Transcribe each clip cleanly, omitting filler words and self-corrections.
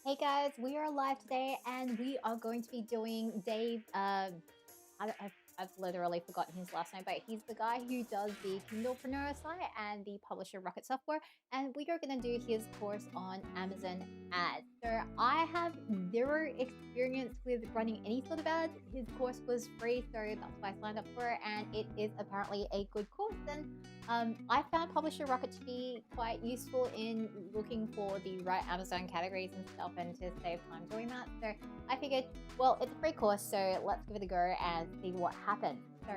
Hey guys, we are live today and we are going to be doing Dave. I've literally forgotten his last name, but he's the guy who does the Kindlepreneur site and the publisher Rocket Software. And we are going to do his course on Amazon ads. So I have zero experience with running any sort of ads. His course was free, so that's why I signed up for it. And it is apparently a good course. And I found Publisher Rocket to be quite useful in looking for the right Amazon categories and stuff and to save time doing that. So I figured, well, it's a free course, so let's give it a go and see what happens. So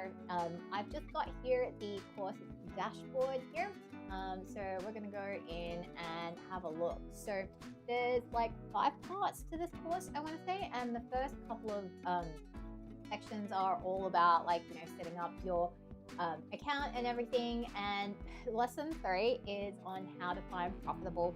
I've just got here the course dashboard here. So we're going to go in and have a look. So there's like 5 parts to this course, I want to say. And the first couple of sections are all about setting up your account and everything. And lesson 3 is on how to find profitable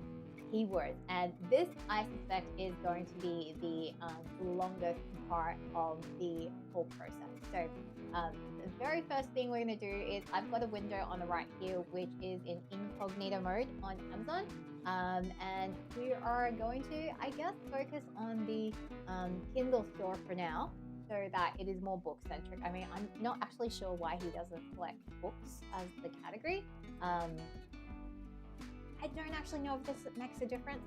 keywords, and this I suspect is going to be the longest part of the whole process. So the very first thing we're going to do is I've got a window on the right here which is in incognito mode on Amazon, and we are going to, I guess, focus on the Kindle store for now, so that it is more book centric. I mean, I'm not actually sure why he doesn't select books as the category. I don't actually know if this makes a difference.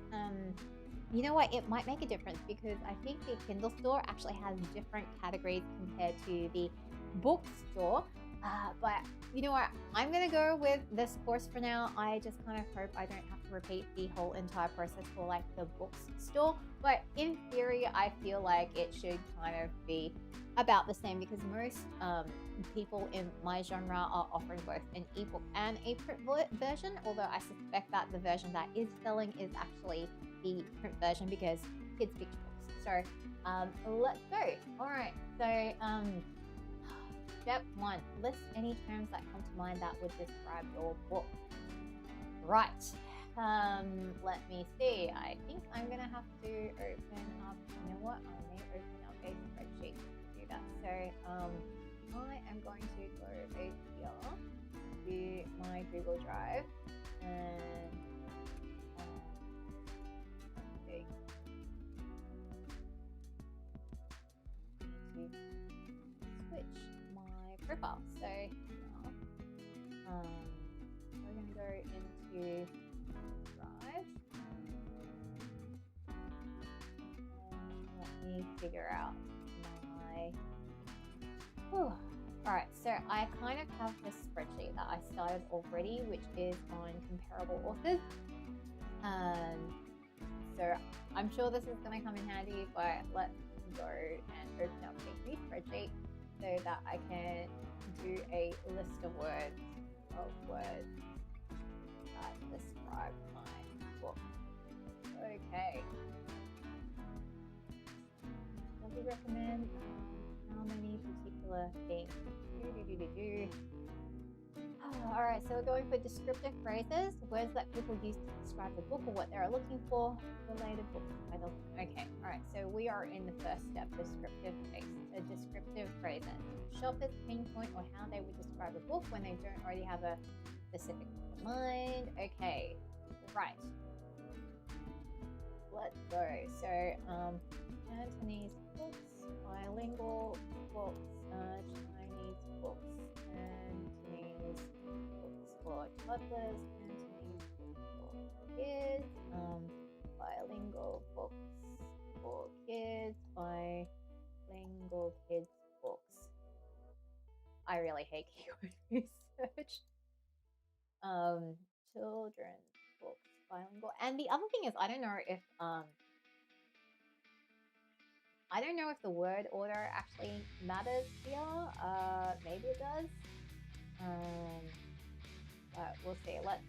You know what? It might make a difference because I think the Kindle store actually has different categories compared to the book store. But you know what? I'm going to go with this course for now. I just kind of hope I don't have to repeat the whole entire process for like the books store. But in theory, I feel like it should kind of be about the same because most people in my genre are offering both an ebook and a print version, although I suspect that the version that is selling is actually the print version because kids picture books. So let's go. All right, so step 1, list any terms that come to mind that would describe your book. Right, let me see. I think I'm gonna have to open up, you know what, I may open up a spreadsheet to do that. So I am going to go over here to my Google Drive and okay. Need to switch my profile. So now we're going to go into Drive. Let me figure out my. All right, so I kind of have this spreadsheet that I started already, which is on comparable authors. So I'm sure this is going to come in handy, but let's go and open up a new spreadsheet so that I can do a list of words that describe my book. Okay. Does he recommend how many particular things? All right, so we're going for descriptive phrases, words that people use to describe the book or what they're looking for, related book titles. Okay, all right, so we are in the first step, descriptive phrases. Shoppers pinpoint or how they would describe a book when they don't already have a specific one in mind. Okay, right. Let's go. So, Cantonese books, bilingual books, Chinese books, Cantonese books for toddlers, Cantonese books for kids, bilingual books for kids, bilingual kids books. I really hate keyword research. Children's books, bilingual. And the other thing is, I don't know if the word order actually matters here. Maybe it does. But we'll see. Let's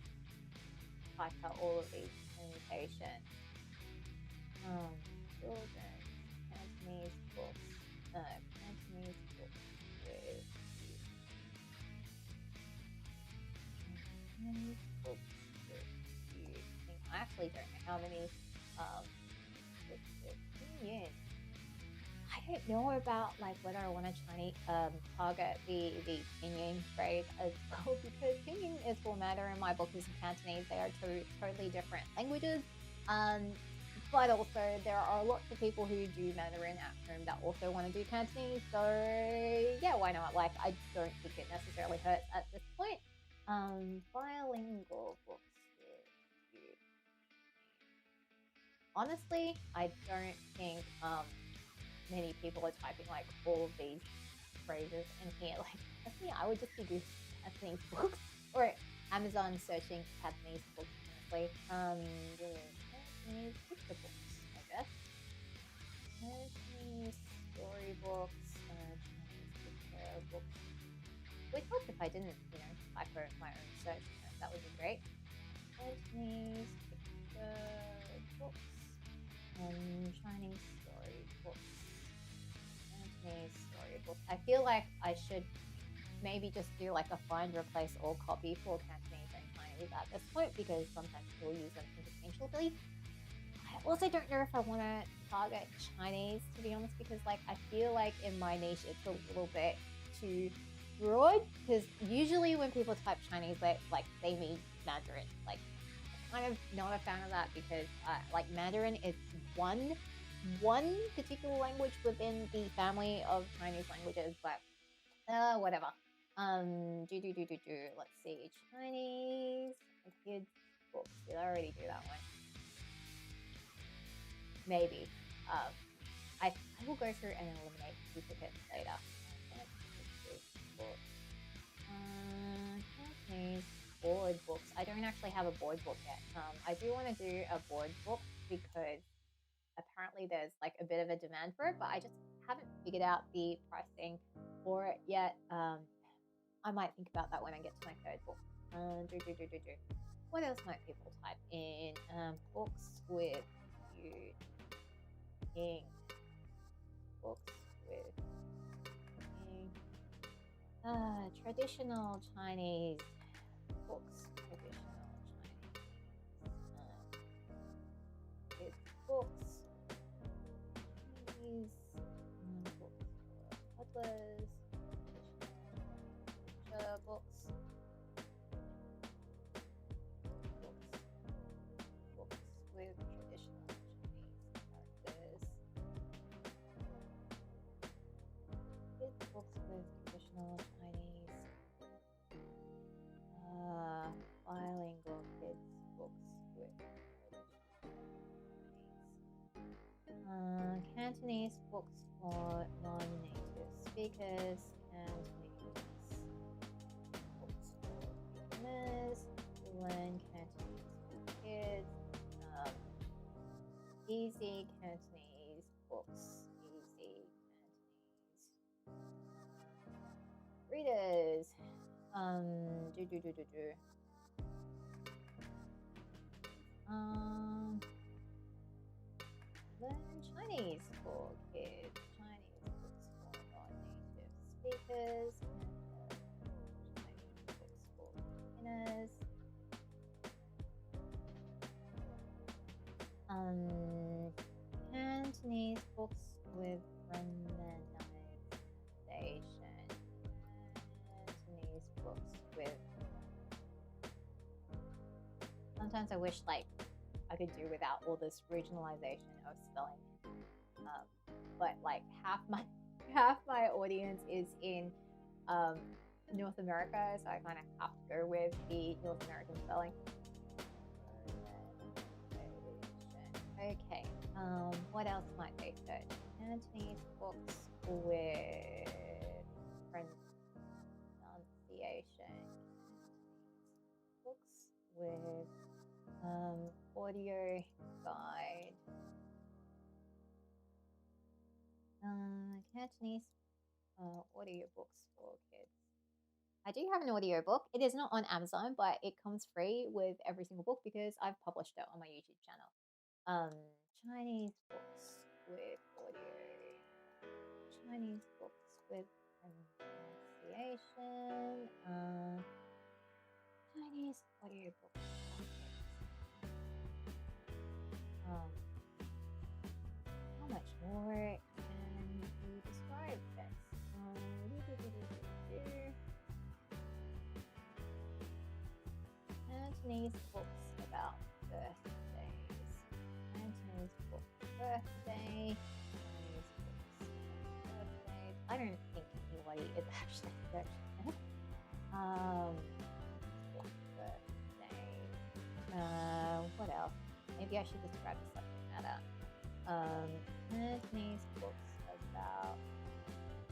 type out all of these permutations. Children's Cantonese books. Cantonese books with Cantonese books with you. I actually don't know how many books with pinyin. I don't know about like whether I want to target the pinyin phrase as well, because pinyin is for Mandarin, my book is in Cantonese. They are two totally different languages. But also, there are lots of people who do Mandarin at home that also want to do Cantonese. So yeah, why not? Like, I don't think it necessarily hurts at this point. Bilingual books. Honestly, I don't think many people are typing like all of these phrases in here. Like, personally, I would just be doing Cantonese books or Amazon searching Cantonese books. Honestly, Cantonese picture books, I guess. Cantonese storybooks, Chinese picture books. It would help if I didn't, type my own search. That would be great. Cantonese picture books. Chinese storybooks. Cantonese storybooks. I feel like I should maybe just do like a find, replace, or copy for Cantonese and Chinese at this point, because sometimes people use them interchangeably. I also don't know if I want to target Chinese, to be honest, because like I feel like in my niche it's a little bit too broad, because usually when people type Chinese, they mean Mandarin. Like, I'm kind of not a fan of that, because like Mandarin is one particular language within the family of Chinese languages, but whatever. Let's see, Chinese kids books. Did I already do that one? Maybe. I will go through and eliminate duplicates later. Cantonese board books. I don't actually have a board book yet. I do want to do a board book because apparently there's like a bit of a demand for it, but I just haven't figured out the pricing for it yet. I might think about that when I get to my third book. What else might people type in? Books with you ink. Books with ink. Traditional Chinese books. Traditional Chinese books. Chinese books for toddlers. Books. Books with traditional Chinese characters. Kids books with traditional Chinese. Bilingual kids books with traditional Chinese. Cantonese books for non-native speakers. Cantonese books for beginners. Learn Cantonese for kids. Easy Cantonese books. Easy Cantonese readers. Learn Chinese for kids. Chinese books for non-native speakers. Chinese books for beginners. Cantonese books with romanization. Cantonese books with. Sometimes I wish like I could do without all this regionalization of spelling. But like half my audience is in North America, so I kind of have to go with the North American spelling. Okay. What else might they search? Cantonese books with pronunciation. Books with audio guide. Cantonese audiobooks for kids. I do have an audiobook. It is not on Amazon, but it comes free with every single book because I've published it on my YouTube channel. Chinese books with audio. Chinese books with pronunciation. Chinese audiobooks. How much more can you describe this? Cantonese books about birthdays. Cantonese birthday. Chinese books. Birthdays. I don't think anybody is actually searching it. Birthday. What else? Maybe I should just grab the subject matter. Cantonese books about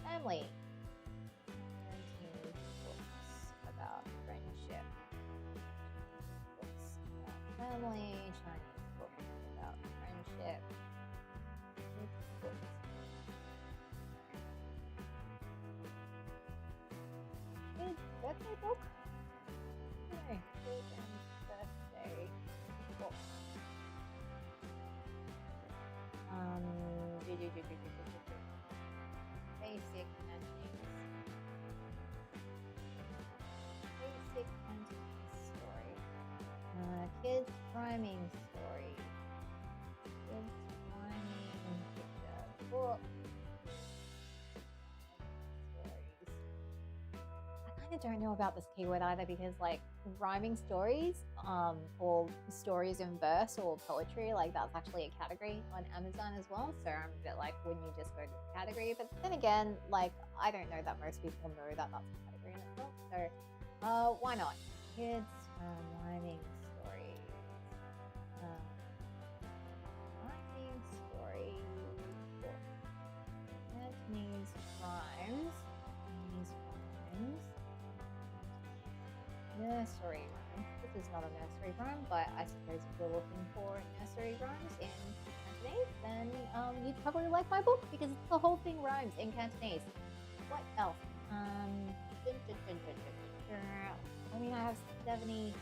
family. Cantonese books about friendship. Books about family. Chinese books about friendship. Books. Kids' birthday book? Okay, children's birthday book. Basic Cantonese. Basic Cantonese story. Kids rhyming story. Kids rhyming picture book. Stories. I kind of don't know about this keyword either because like rhyming stories, or stories in verse or poetry, like that's actually a category on Amazon as well. So I'm a bit like, wouldn't you just go to the category? But then again, like I don't know that most people know that that's a category in itself. So why not? Kids rhyming stories. Rhyming story book. Cantonese rhymes. Cantonese rhymes. Nursery rhyme. This is not a nursery rhyme, but I suppose if you're looking for nursery rhymes in Cantonese, then you'd probably like my book because the whole thing rhymes in Cantonese. What else? I mean, I have 77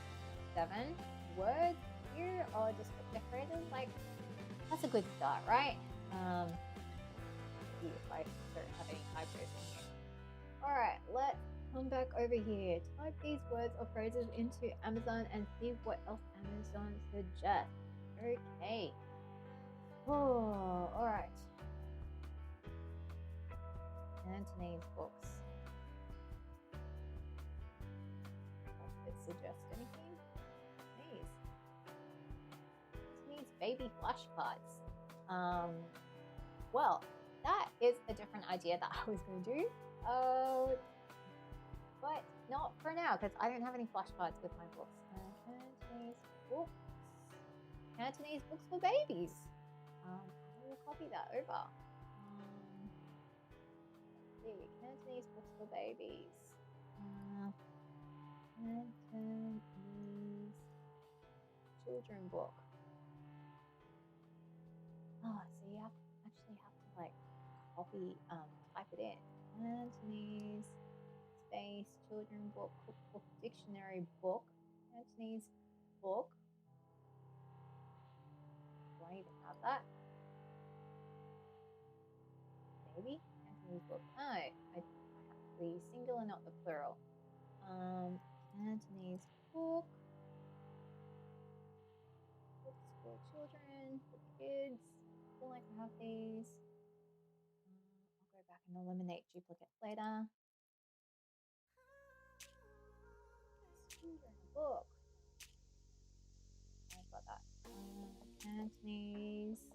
words here, or just decorated. Like, that's a good start, right? See if I don't have any typos in here. All right, let's come back over here. Type these words or phrases into Amazon and see what else Amazon suggests. Okay. Oh, all right. Cantonese books. Does it suggest anything? Please. Cantonese baby flashcards. Well, that is a different idea that I was going to do. But not for now because I don't have any flashcards with my books. Cantonese books. Cantonese books for babies. I will copy that over. Let's see, Cantonese books for babies. Cantonese children book. Oh, so you actually have to like copy, type it in. Cantonese space children book, cookbook, dictionary book, Cantonese book. Do I even have that? Maybe Cantonese book. No, I have the singular, not the plural. Cantonese book. Books for children, for kids. I feel like I have these. I'll go back and eliminate duplicates later. Children book. I've got that. Cantonese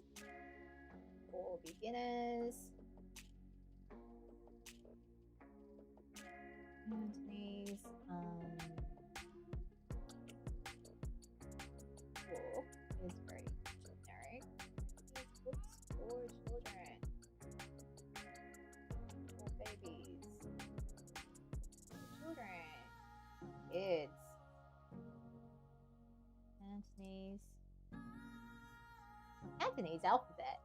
for beginners. Cantonese book is very generic. Cantonese books for children. For babies. For children. Kids. Cantonese alphabet.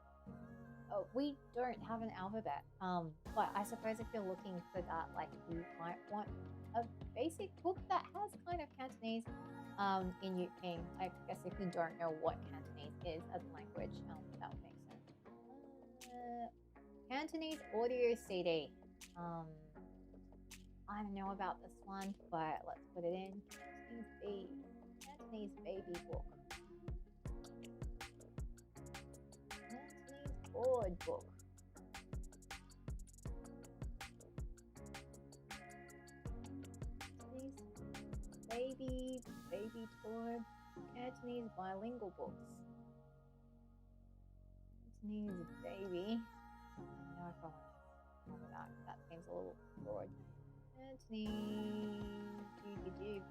Oh, we don't have an alphabet. But I suppose if you're looking for that, like you might want a basic book that has kind of Cantonese in I guess if you don't know what Cantonese is as a language, that would make sense. Cantonese audio CD. I don't know about this one, but let's put it in. Cantonese baby book. Cantonese board book. Cantonese baby toy. Cantonese bilingual books. Cantonese baby. I don't know if I want to cover that. That seems a little broad. Cantonese,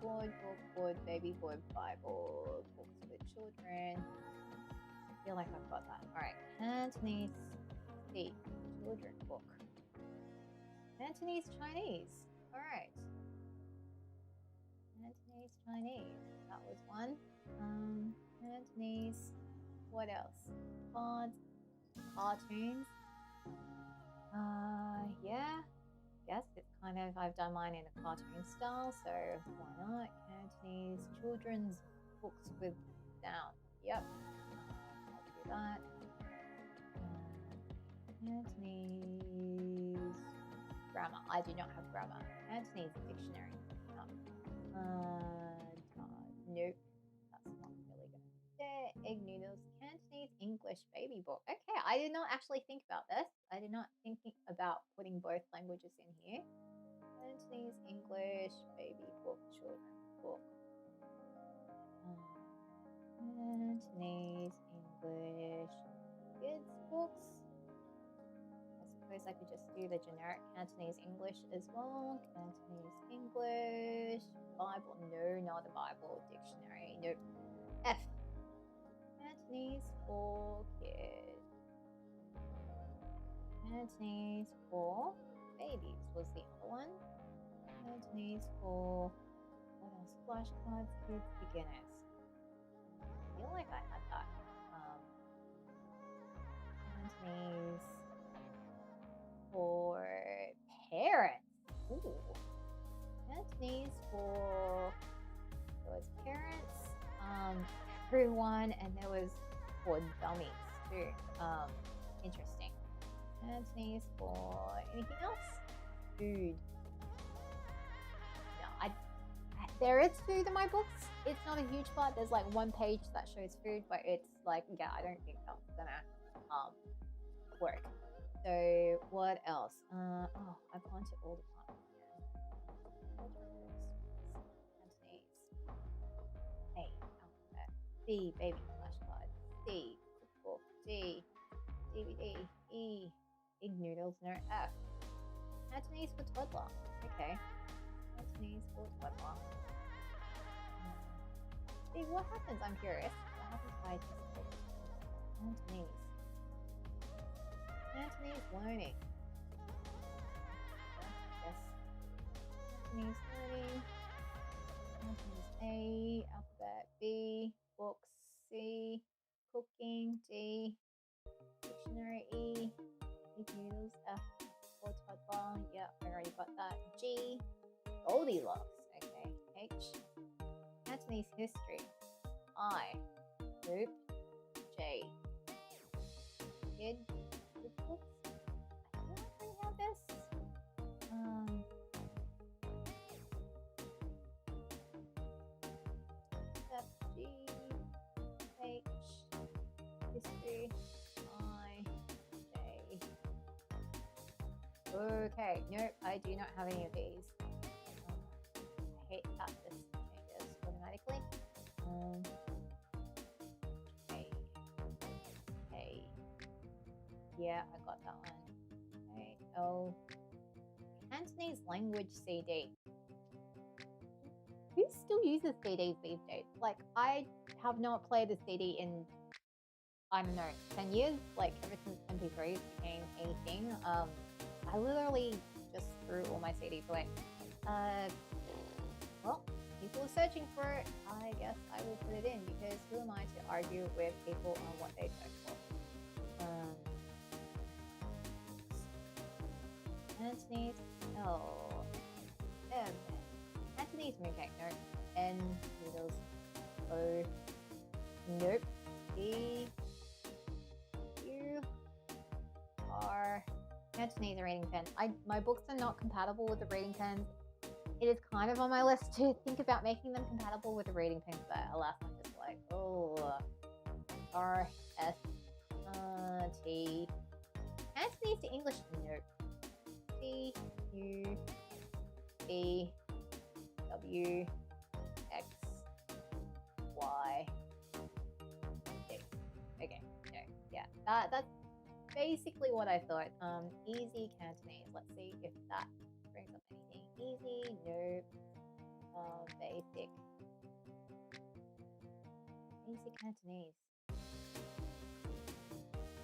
board, book, board, baby, board, Bible, books for children. I feel like I've got that. Alright, Cantonese, see, children book. Cantonese Chinese. Alright. Cantonese Chinese. That was one. Cantonese. What else? Cards. Cartoons. Yeah. Yes, it's kind of, I've done mine in a cartoon style, so why not? Cantonese children's books with sound. Yep. I'll do that. Cantonese grammar. I do not have grammar. Cantonese dictionary. Nope. That's not really good. Egg noodles. Cantonese English baby book. Okay, I did not actually think about this. I did not think about putting both languages in here. Cantonese English baby book, children's book. Cantonese English kids books. I suppose I could just do the generic Cantonese English as well. Cantonese English Bible. No, not a Bible. Dictionary. Nope. F. Cantonese for kids. Cantonese for babies was the other one. Cantonese for what else? Flashcards, kids, beginners. I feel like I had that. Cantonese for parents. Ooh. Cantonese for those parents. Everyone, and there was for dummies too. Interesting. Cantonese for anything else? Food. No, there is food in my books. It's not a huge part. There's like one page that shows food, but it's like, yeah, I don't think that's gonna work. So what else? Oh, I've gone to all the time. Cantonese. A, alphabet. B, baby flashcard. C, cookbook. D, DVD. E, egg noodles. No, F. Cantonese for toddler. Okay. Cantonese for toddler. See, what happens? I'm curious. What happens if I just put Cantonese? Cantonese learning. Yes. Cantonese learning. Cantonese A, alphabet B, books C, cooking D, dictionary E, egg noodles F, for toddler. Yep, I already got that. G, Goldilocks. Okay. H, Cantonese history. I, group. J, kid. Books. I feel like we have this. F, G, H, history. I, J. Okay, nope, I do not have any of these. I hate that this changes automatically. Hey. Yeah, I got that one. Okay. Oh, Cantonese language CD. Who still uses CDs these days? Like, I have not played a CD in, I don't know, 10 years. Like, ever since MP3s became a thing. I literally just threw all my CDs away. Well, people are searching for it. I guess I will put it in, because who am I to argue with people on what they search for? Cantonese L M Cantonese mooncake. Nope. N noodles. O. Nope. E. U. R. Cantonese reading pen. My books are not compatible with the reading pens. It is kind of on my list to think about making them compatible with the reading pens, but alas, I'm just like, oh. R. S. T. Cantonese to English. Nope. T. U. E. W. X. Y. Z. Okay. No. Yeah. basically what I thought. Easy Cantonese. Let's see if that brings up anything. Easy, no. Basic. Easy Cantonese.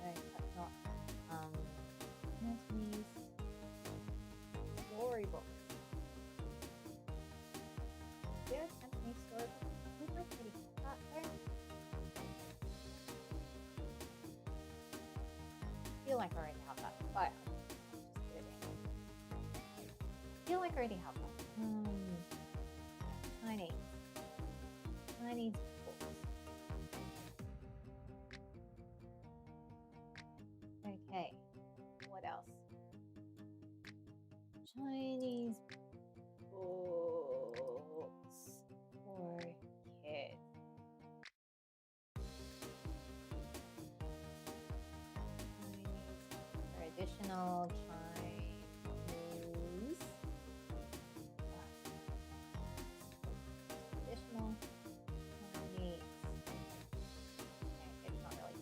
No, that's not. Cantonese storybook. Yeah, Cantonese storybook. I think I already have that though. I feel like I already have that, but I'll just put it in. I feel like I already have that. Chinese. Chinese books. Okay. What else? Chinese books for kids. Traditional Chinese. Traditional Chinese. Okay, it's not really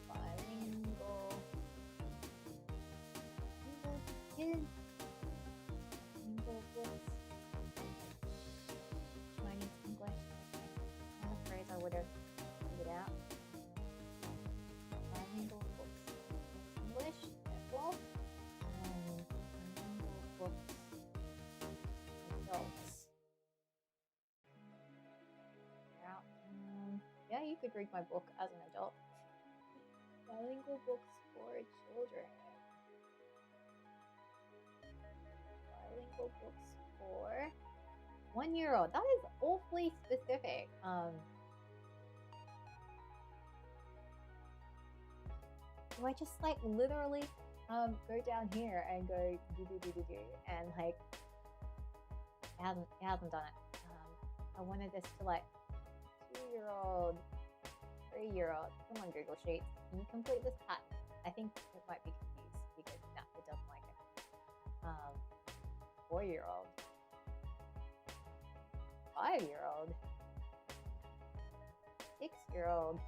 bilingual. Kids. Bilingual books. Chinese English. I'm afraid I would have figured it out. Bilingual books. English, well, bilingual books. Adults. Yeah, you could read my book as an adult. Bilingual books for children. Bilingual books for 1-year-old. That is awfully specific. Do I just like literally go down here and go do and like it hasn't done it. I wanted this to like 2-year-old, 3-year-old. Come on, Google Sheets. Can you complete this pattern? I think it might be confused because no, it doesn't like it. 4-year-old, 5-year-old, 6-year-old.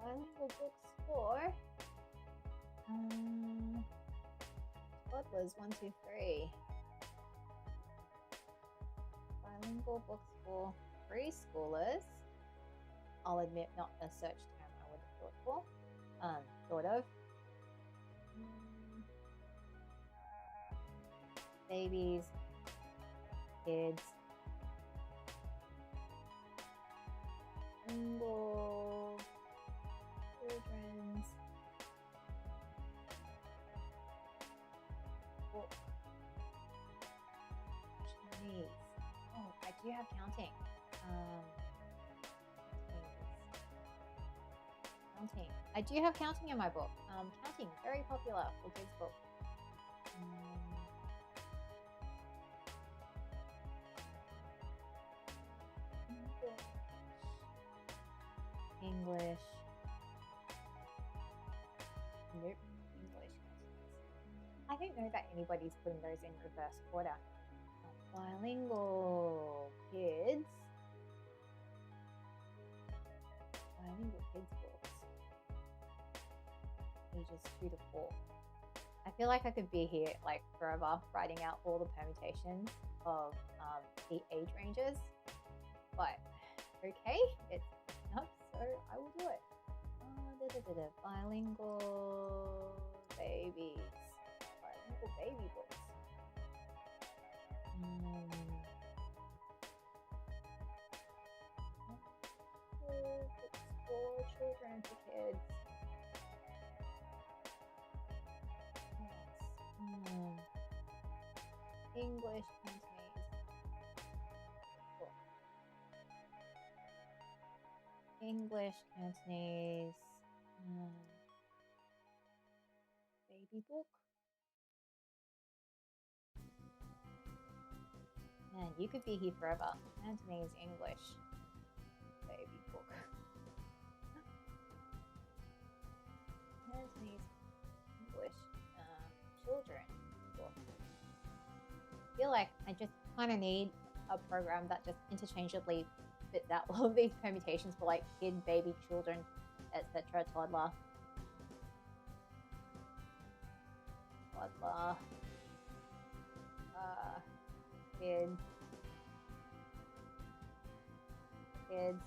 Bilingual books for toddlers 1, 2, 3. Bilingual books for preschoolers. I'll admit, not a search term I would have thought for. Thought of. Babies, kids, bilingual children's book. Chinese. Oh, I do have counting. Counting. I do have counting in my book. Counting, very popular for kids' book. English. Nope. English. I don't know that anybody's putting those in reverse order. Bilingual kids. Bilingual kids books. Ages 2 to 4. I feel like I could be here like forever writing out all the permutations of the age ranges, but okay, it's not, so I will do it. Bilingual babies. Bilingual baby books. Books for children, for kids. English, Cantonese book. English, Cantonese baby book. Man, you could be here forever. Cantonese English baby book. Cantonese English children book. I feel like I just kind of need a a program that just interchangeably spits out all of these permutations for like kid, baby, children, etc. Toddler. Kid. Kids.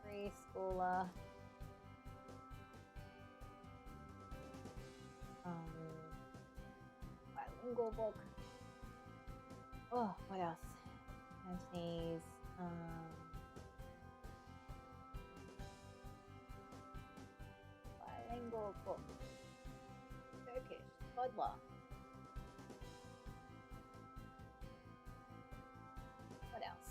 Preschooler. Bilingual book. Oh, what else? Cantonese. Bilingual book. Turkish. Toddler. What else?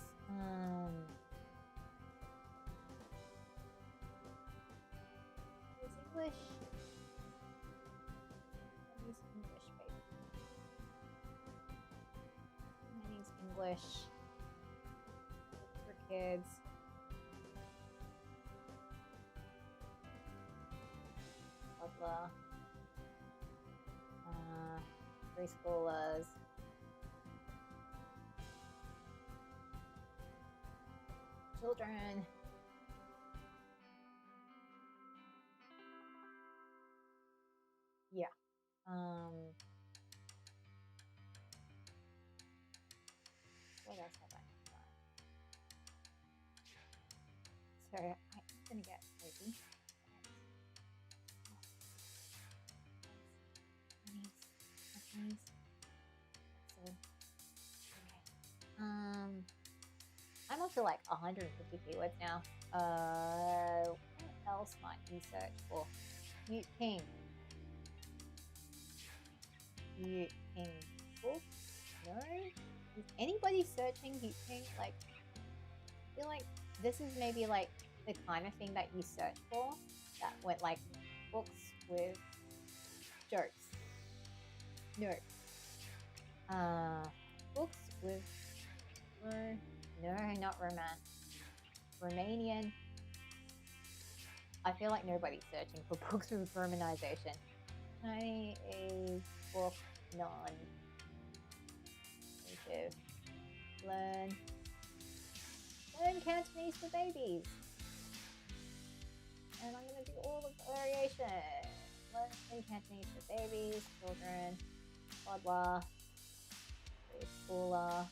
Is English? Chinese English, baby. Chinese English. For kids. Toddler. Preschoolers. Children. Yeah. What else have I done? Sorry, I'm gonna get crazy. Chinese. So, okay. I'm up to like 150 keywords now. What else might you search for? Mute King. Mute King book? No? Is anybody searching Mute King? Like, I feel like this is maybe like the kind of thing that you search for that went like books with jokes. No. Books with no, not romance. Romanian. I feel like nobody's searching for books with romanization. Chinese book non-native. Learn Cantonese for babies. And I'm gonna do all of the variation. Learn Cantonese for babies, children, toddler, preschooler.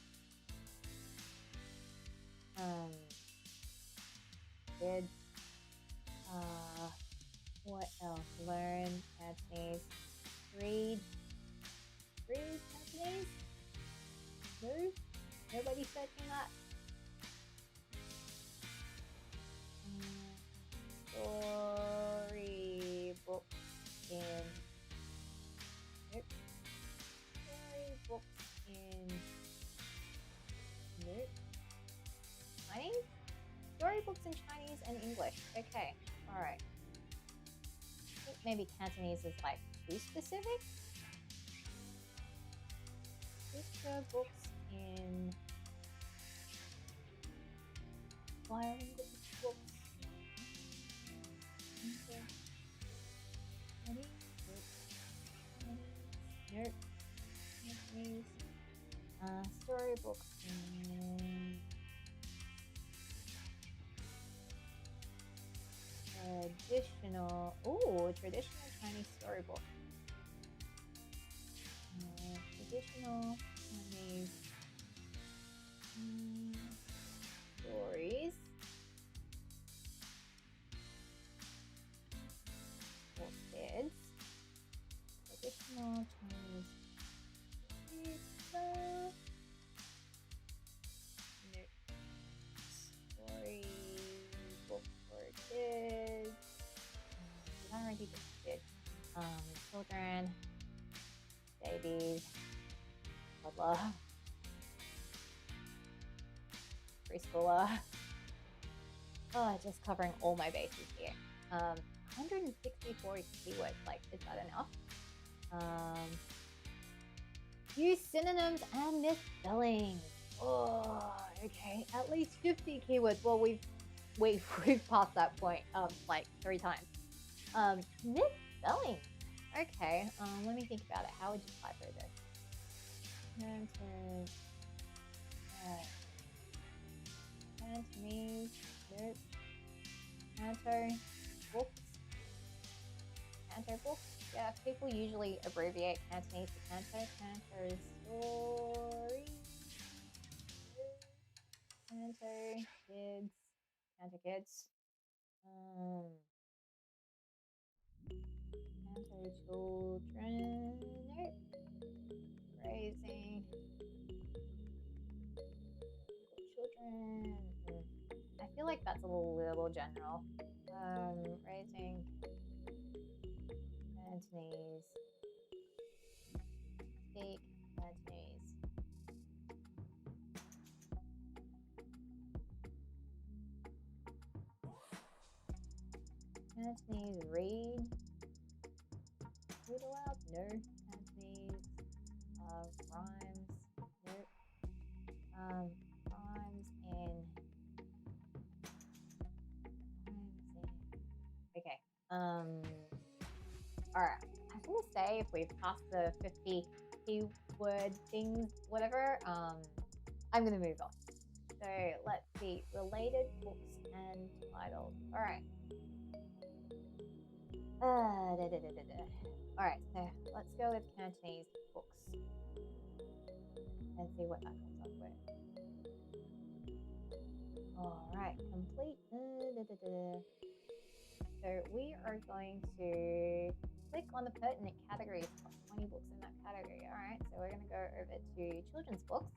Kids. What else? Learn Cantonese. Read Cantonese? No? Nobody searching that? Storybook in. Nope. Storybooks in. Nope. Chinese? Storybooks in Chinese and English. Okay, alright. I think maybe Cantonese is like too specific. Picture books in bilingual books. Nope. Cantonese. Storybooks in traditional Chinese storybook. Traditional Chinese stories for kids. Traditional Chinese storybook for kids. I already did kids. Children, babies, toddler, preschooler. Oh, just covering all my bases here. 164 keywords, like, is that enough? Use synonyms and misspellings. Oh, okay. At least 50 keywords. Well, we've passed that point like 3 times. Misspelling. Okay. Let me think about it. How would you type this? Canton. Cantonese. Nope. Canto books. Canto books. Yeah, people usually abbreviate Cantonese to Canto. Canto story. Canto kids. Canto kids. Canto children. Nope. Raising children. I feel like that's a little general. Raising Cantonese. Speak Cantonese. Cantonese read. Read aloud? No. Cantonese rhymes. Nope. Rhymes in. Okay. Alright. I was gonna say if we've passed the 50 keyword things, whatever, I'm gonna move on. So let's see. Related books and titles. Alright. Alright, so let's go with Cantonese books and see what that comes up with. Alright, complete. So we are going to click on the pertinent categories, plus 20 books in that category. Alright, so we're going to go over to children's books.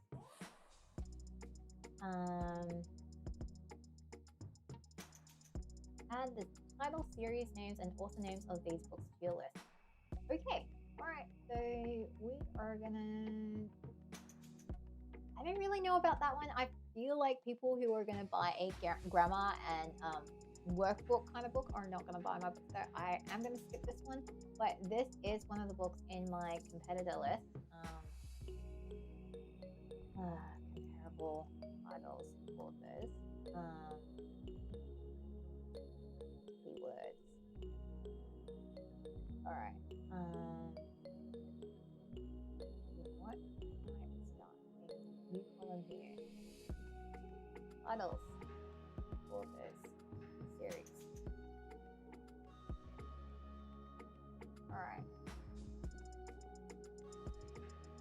Add the title, series names, and author names of these books to your list. Okay, alright, so we are gonna... I don't really know about that one. I feel like people who are gonna buy a grammar and workbook kind of book are not gonna buy my book, so I am gonna skip this one, but this is one of the books in my competitor list. Comparable titles, authors, keywords. Alright. You know what? Alright, start. New column here. Titles, authors, series. Alright.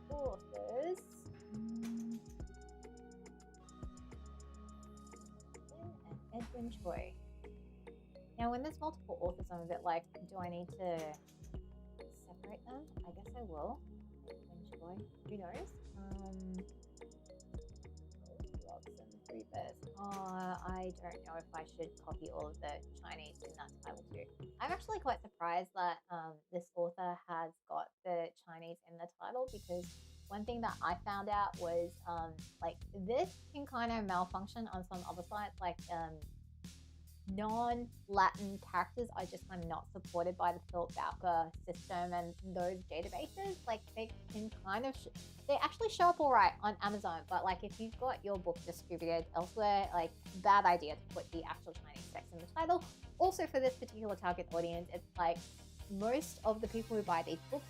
Authors. And Edwin Choi. Now, when there's multiple authors, I'm a bit like, do I need to separate them? I guess I will. Edwin Choi. Who knows? I don't know if I should copy all of the Chinese in that title too. I'm actually quite surprised that this author has got the Chinese in the title, because one thing that I found out was like this can kind of malfunction on some other sites, like non-Latin characters are just kind of not supported by the Philip Bowker system and those databases. Like they can kind of, they actually show up all right on Amazon, but like if you've got your book distributed elsewhere, like bad idea to put the actual Chinese text in the title. Also for this particular target audience, it's like most of the people who buy these books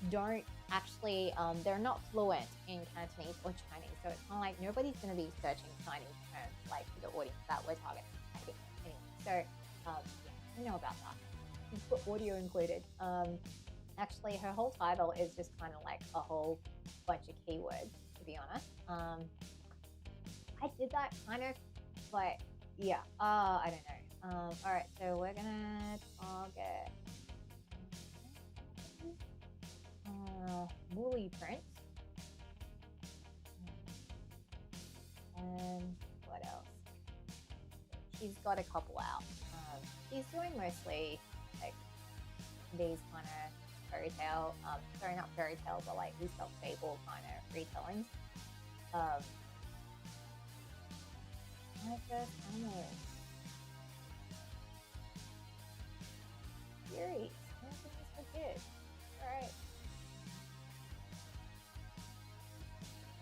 don't actually, they're not fluent in Cantonese or Chinese. So it's kind of like nobody's going to be searching Chinese terms like the audience that we're targeting. So, yeah, I know about that. Put audio included. Actually, her whole title is just kind of like a whole bunch of keywords, to be honest. I did that kind of, but yeah, I don't know. All right, so we're gonna target woolly print. And what else? She's got a couple out. She's doing mostly like these kind of fairy tale, sorry, not fairy tale, but like Aesop fable kind of retellings. My first animal. Series. Anything for kids. Alright.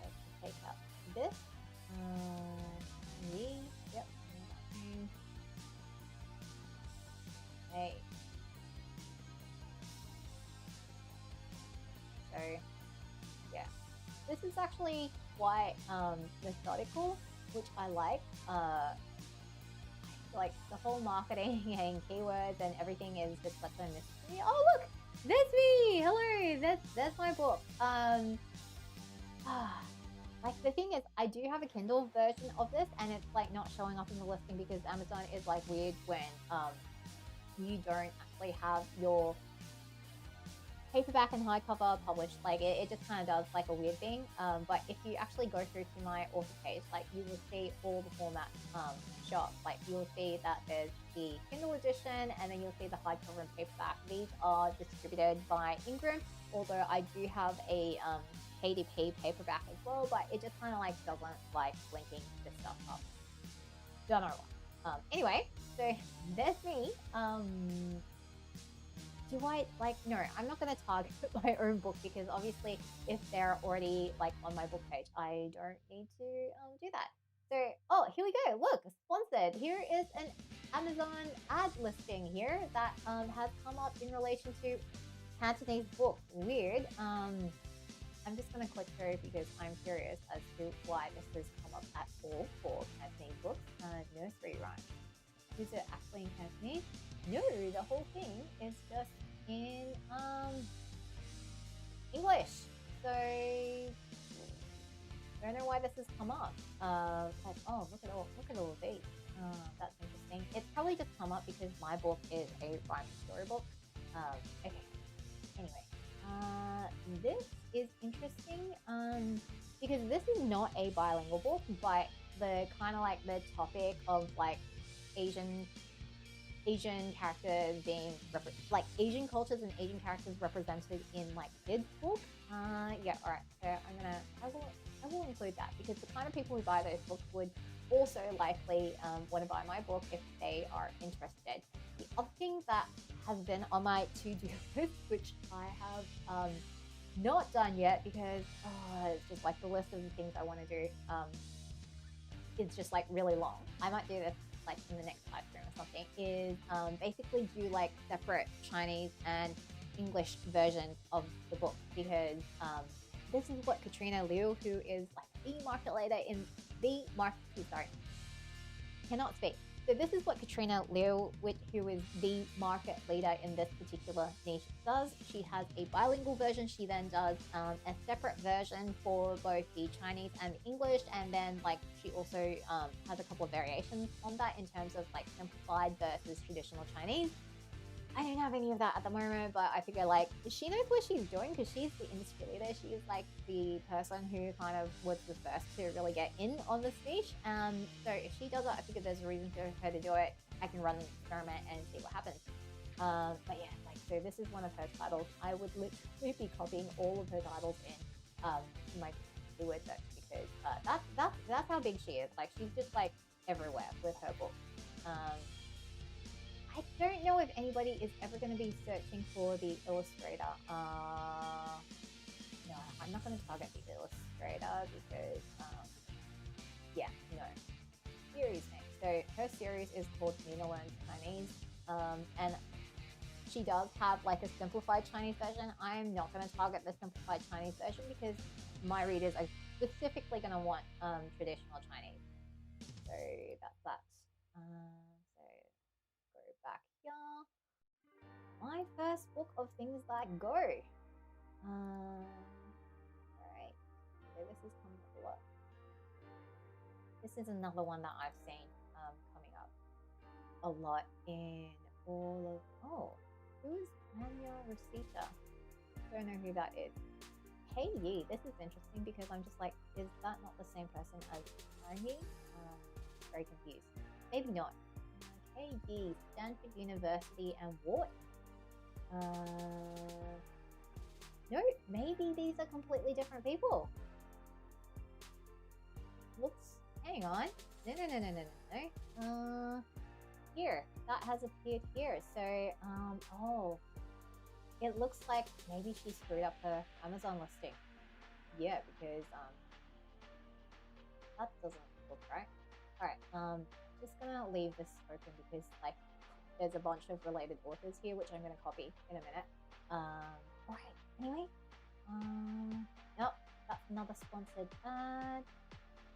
Let's take out this. Yep. Hey. So, yeah. This is actually quite methodical, which I like. Like the whole marketing and keywords and everything is just such a mystery. Oh look, that's me. Hello, that's my book. Like the thing is, I do have a Kindle version of this, and it's like not showing up in the listing because Amazon is like weird when you don't actually have your paperback and hardcover published. Like it just kind of does like a weird thing. But if you actually go through to my author page, like you will see all the formats show up. Like you'll see that there's the Kindle edition, and then you'll see the hardcover and paperback. These are distributed by Ingram, although I do have a KDP paperback as well, but it just kind of like doesn't like linking this stuff up. Don't know why. Anyway, so there's me. Do I like, no, I'm not going to target my own book because obviously if they're already like on my book page, I don't need to do that. So, oh, here we go. Look, sponsored. Here is an Amazon ad listing here that has come up in relation to Cantonese book. Weird. I'm just going to click through because I'm curious as to why this has come up at all for Cantonese books. Nursery rhyme. Is it actually in Cantonese? No, the whole thing is just in English. So I don't know why this has come up. Like, oh, look at all of these. That's interesting. It's probably just come up because my book is a rhyme storybook. Okay. Anyway, this is interesting because this is not a bilingual book, but the kind of like the topic of like Asian characters being like Asian cultures and Asian characters represented in like kids book. Yeah, all right. So I will include that because the kind of people who buy those books would also likely want to buy my book if they are interested. The other thing that has been on my to-do list, which I have not done yet because it's just like the list of the things I want to do is just like really long. I might do this like in the next live stream or something, is basically do like separate Chinese and English versions of the book because this is what Katrina Liu, who is like the market leader in the market, sorry, cannot speak. So this is what Katrina Liu, who is the market leader in this particular niche, does. She has a bilingual version. She then does a separate version for both the Chinese and the English, and then like she also has a couple of variations on that in terms of like simplified versus traditional Chinese. I don't have any of that at the moment, but I figure like she knows what she's doing because she's the industry leader. She is like the person who kind of was the first to really get in on this niche. So if she does it, I figure there's a reason for her to do it. I can run an experiment and see what happens. But yeah, like so this is one of her titles. I would literally be copying all of her titles in my keyword search because that's how big she is. Like she's just like everywhere with her book. I don't know if anybody is ever going to be searching for the illustrator. No, I'm not going to target the illustrator because, yeah, no. Series name. So her series is called Nina Learns Chinese, and she does have like a simplified Chinese version. I'm not going to target the simplified Chinese version because my readers are specifically going to want traditional Chinese. So that's that. Back here. My first book of things that go. Alright. So this is coming up a lot. This is another one that I've seen coming up a lot in all of. Oh, who is Anya Rosita? Don't know who that is. Hey Yi, this is interesting because I'm just like, is that not the same person as Yi? Very confused. Maybe not. KD, Stanford University, and Wharton. No, maybe these are completely different people. Looks, hang on. No. Here, that has appeared here. So, oh, it looks like maybe she screwed up her Amazon listing. Yeah, because, that doesn't look right. All right, just gonna leave this open because like there's a bunch of related authors here which I'm gonna copy in a minit. Alright, anyway, nope, That's another sponsored ad.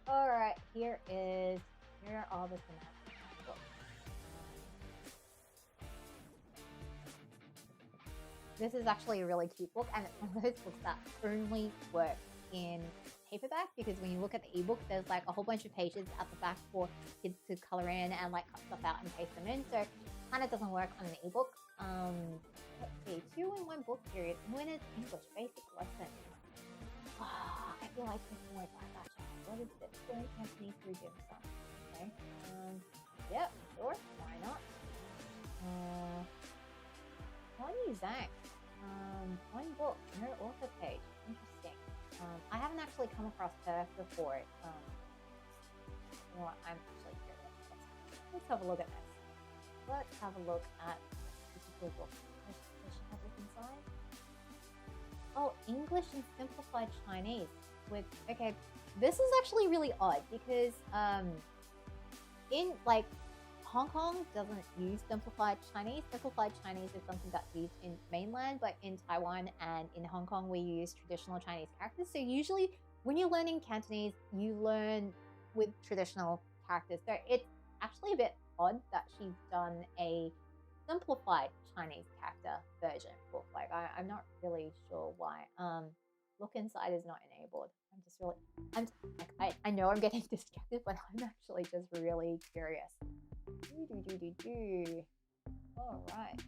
All right, here are the semantic books. This is actually a really cute book, and it's one of those books that only works in paperback, because when you look at the ebook, there's like a whole bunch of pages at the back for kids to color in and like cut stuff out and paste them in. So it kind of doesn't work on an ebook. Let's see, 2-in-1 book series. When is English basic lesson? I feel like this is more like that. What is this? Learn Cantonese through dim sum. Okay. Yep, sure. Why not? Tony Zhang. One book, no author page. Interesting. I haven't actually come across her before. You know what? I'm actually curious. Let's have a look at this. Let's have a look at this book. Does she have this inside? Oh, English and simplified Chinese. Okay, this is actually really odd because in like Hong Kong doesn't use simplified Chinese. Simplified Chinese is something that's used in mainland, but in Taiwan and in Hong Kong we use traditional Chinese characters. So usually when you're learning Cantonese, you learn with traditional characters. So it's actually a bit odd that she's done a simplified Chinese character version book. Like I'm not really sure why. Look inside is not enabled. I know I'm getting distracted, but I'm actually just really curious. All right.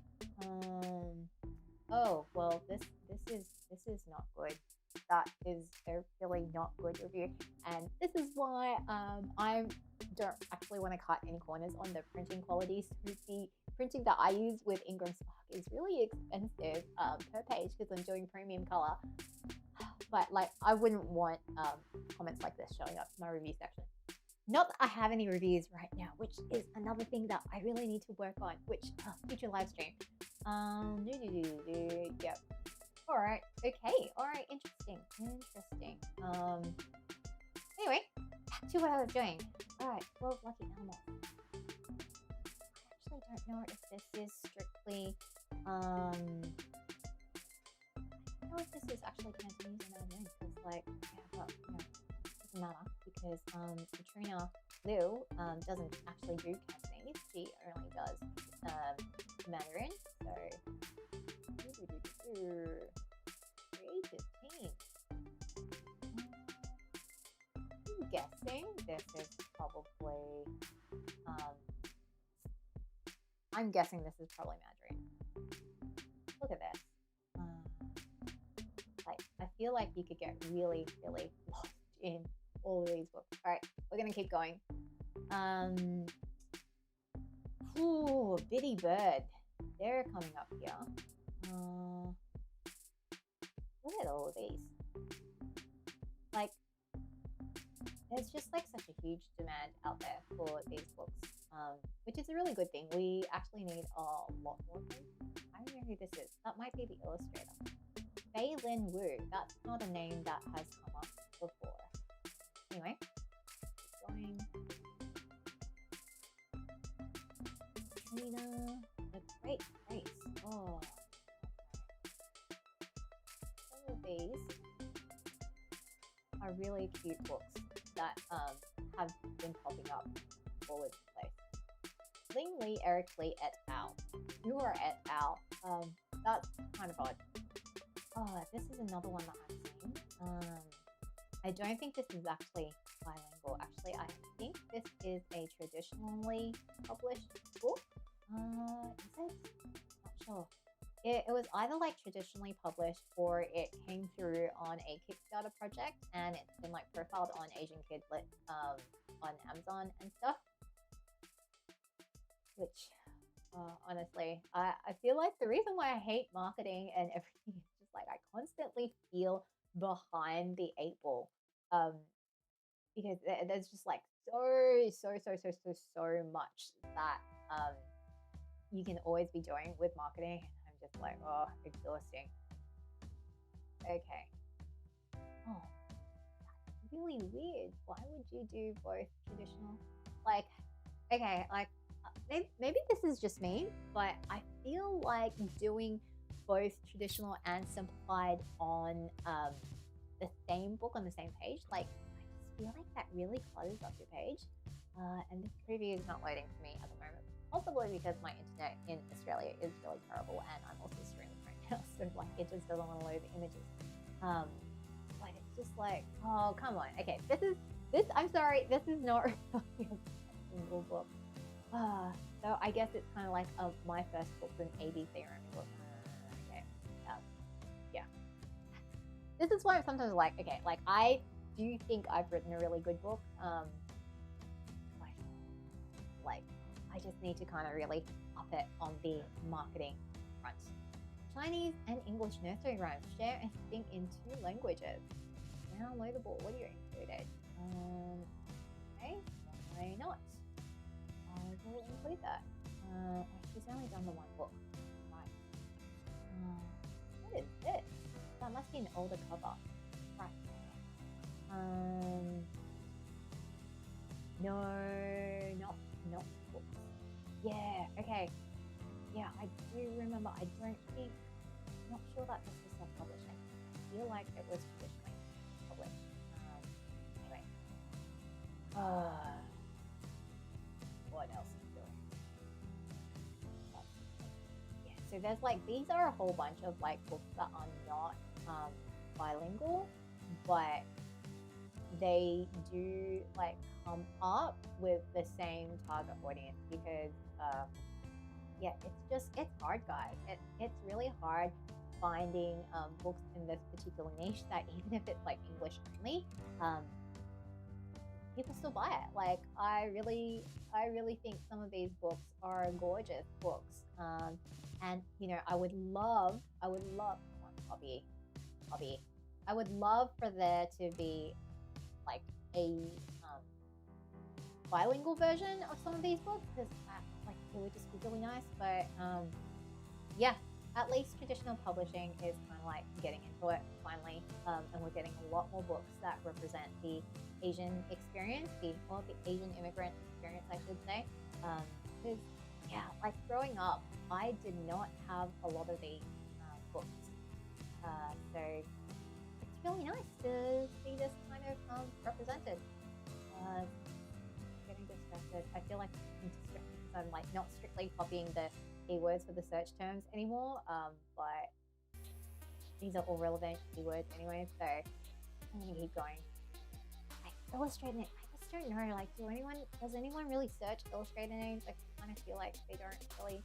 Oh well, this is not good. That is a really not good review, and this is why I don't actually want to cut any corners on the printing quality. So the printing that I use with Ingram Spark is really expensive per page because I'm doing premium color. But like, I wouldn't want comments like this showing up in my review section. Not that I have any reviews right now, which is another thing that I really need to work on, which future live stream. Yep. All right. Okay. All right. Interesting. Anyway, back to what I was doing. All right. 12 lucky animals. I actually don't know if this is strictly I don't know if this is actually Cantonese or Mandarin, because like, yeah, but you know, it doesn't matter because Katrina Liu doesn't actually do Cantonese. She only does Mandarin. So creative team. I'm guessing this is probably Mandarin. Look at this. Like, I feel like you could get really, really lost in all of these books. All right, we're gonna keep going. Ooh, Bitty Bird. They're coming up here. Look at all of these. Like, there's just like such a huge demand out there for these books, which is a really good thing. We actually need a lot more of them. I don't know who this is. That might be the illustrator. Fei Lin Wu. That's not a name that has come up before. Anyway, going. Katrina, the Great Race. Oh, some of these are really cute books that have been popping up all over the place. Ling Li, Eric Lee et al. You are et al. That's kind of odd. Oh, this is another one that I'm seeing. I don't think this is actually bilingual. Actually, I think this is a traditionally published book. Is it? Not sure. It was either like traditionally published or it came through on a Kickstarter project and it's been like profiled on Asian Kid Lit on Amazon and stuff. Which, honestly, I feel like the reason why I hate marketing and everything is just like I constantly feel behind the 8 ball. Because there's just like so much that you can always be doing with marketing. I'm just like, oh, exhausting. Okay. Oh, that's really weird. Why would you do both traditional? Like, okay, like maybe this is just me, but I feel like doing both traditional and simplified on the same book on the same page, like I just feel like that really clutters up your page. And this preview is not loading for me at the moment, possibly because my internet in Australia is really terrible, and I'm also streaming right now, so like it just doesn't want to load the images. But it's just like, oh come on, okay, this. I'm sorry, this is not really a single book. So I guess it's kind of like my first book, an A/B theorem book. Okay, yeah. This is why I'm sometimes like, okay, like I do think I've written a really good book. Like I just need to kind of really up it on the marketing front. Chinese and English nursery rhymes share and speak in 2 languages. Downloadable audio included. Okay, why not? I will include that. She's only done the 1 book. Right. What is this? That must be an older cover. Right. No, not books. Yeah, okay. Yeah, I do remember. I don't think, not sure that this was self-publishing. I feel like it was traditionally published. Anyway. What else is doing? Yeah, so there's like, these are a whole bunch of like books that are not bilingual, but they do like come up with the same target audience because yeah, it's hard, guys. It's really hard finding books in this particular niche that even if it's like English only, people still buy it. Like I really think some of these books are gorgeous books. And you know, I would love, come on, hobby. I would love for there to be like a bilingual version of some of these books, because like it would just be really nice. But yeah, at least traditional publishing is kind of like getting into it finally, and we're getting a lot more books that represent the Asian experience, the Asian immigrant experience, I should say. Because yeah, like growing up, I did not have a lot of these books, so it's really nice to see this kind of represented. Getting distracted. I feel like I'm like not strictly copying the keywords for the search terms anymore, but these are all relevant keywords anyway, so I'm gonna keep going. Like illustrator names, I just don't know. Like, does anyone really search illustrator names? I kind of feel like they don't really,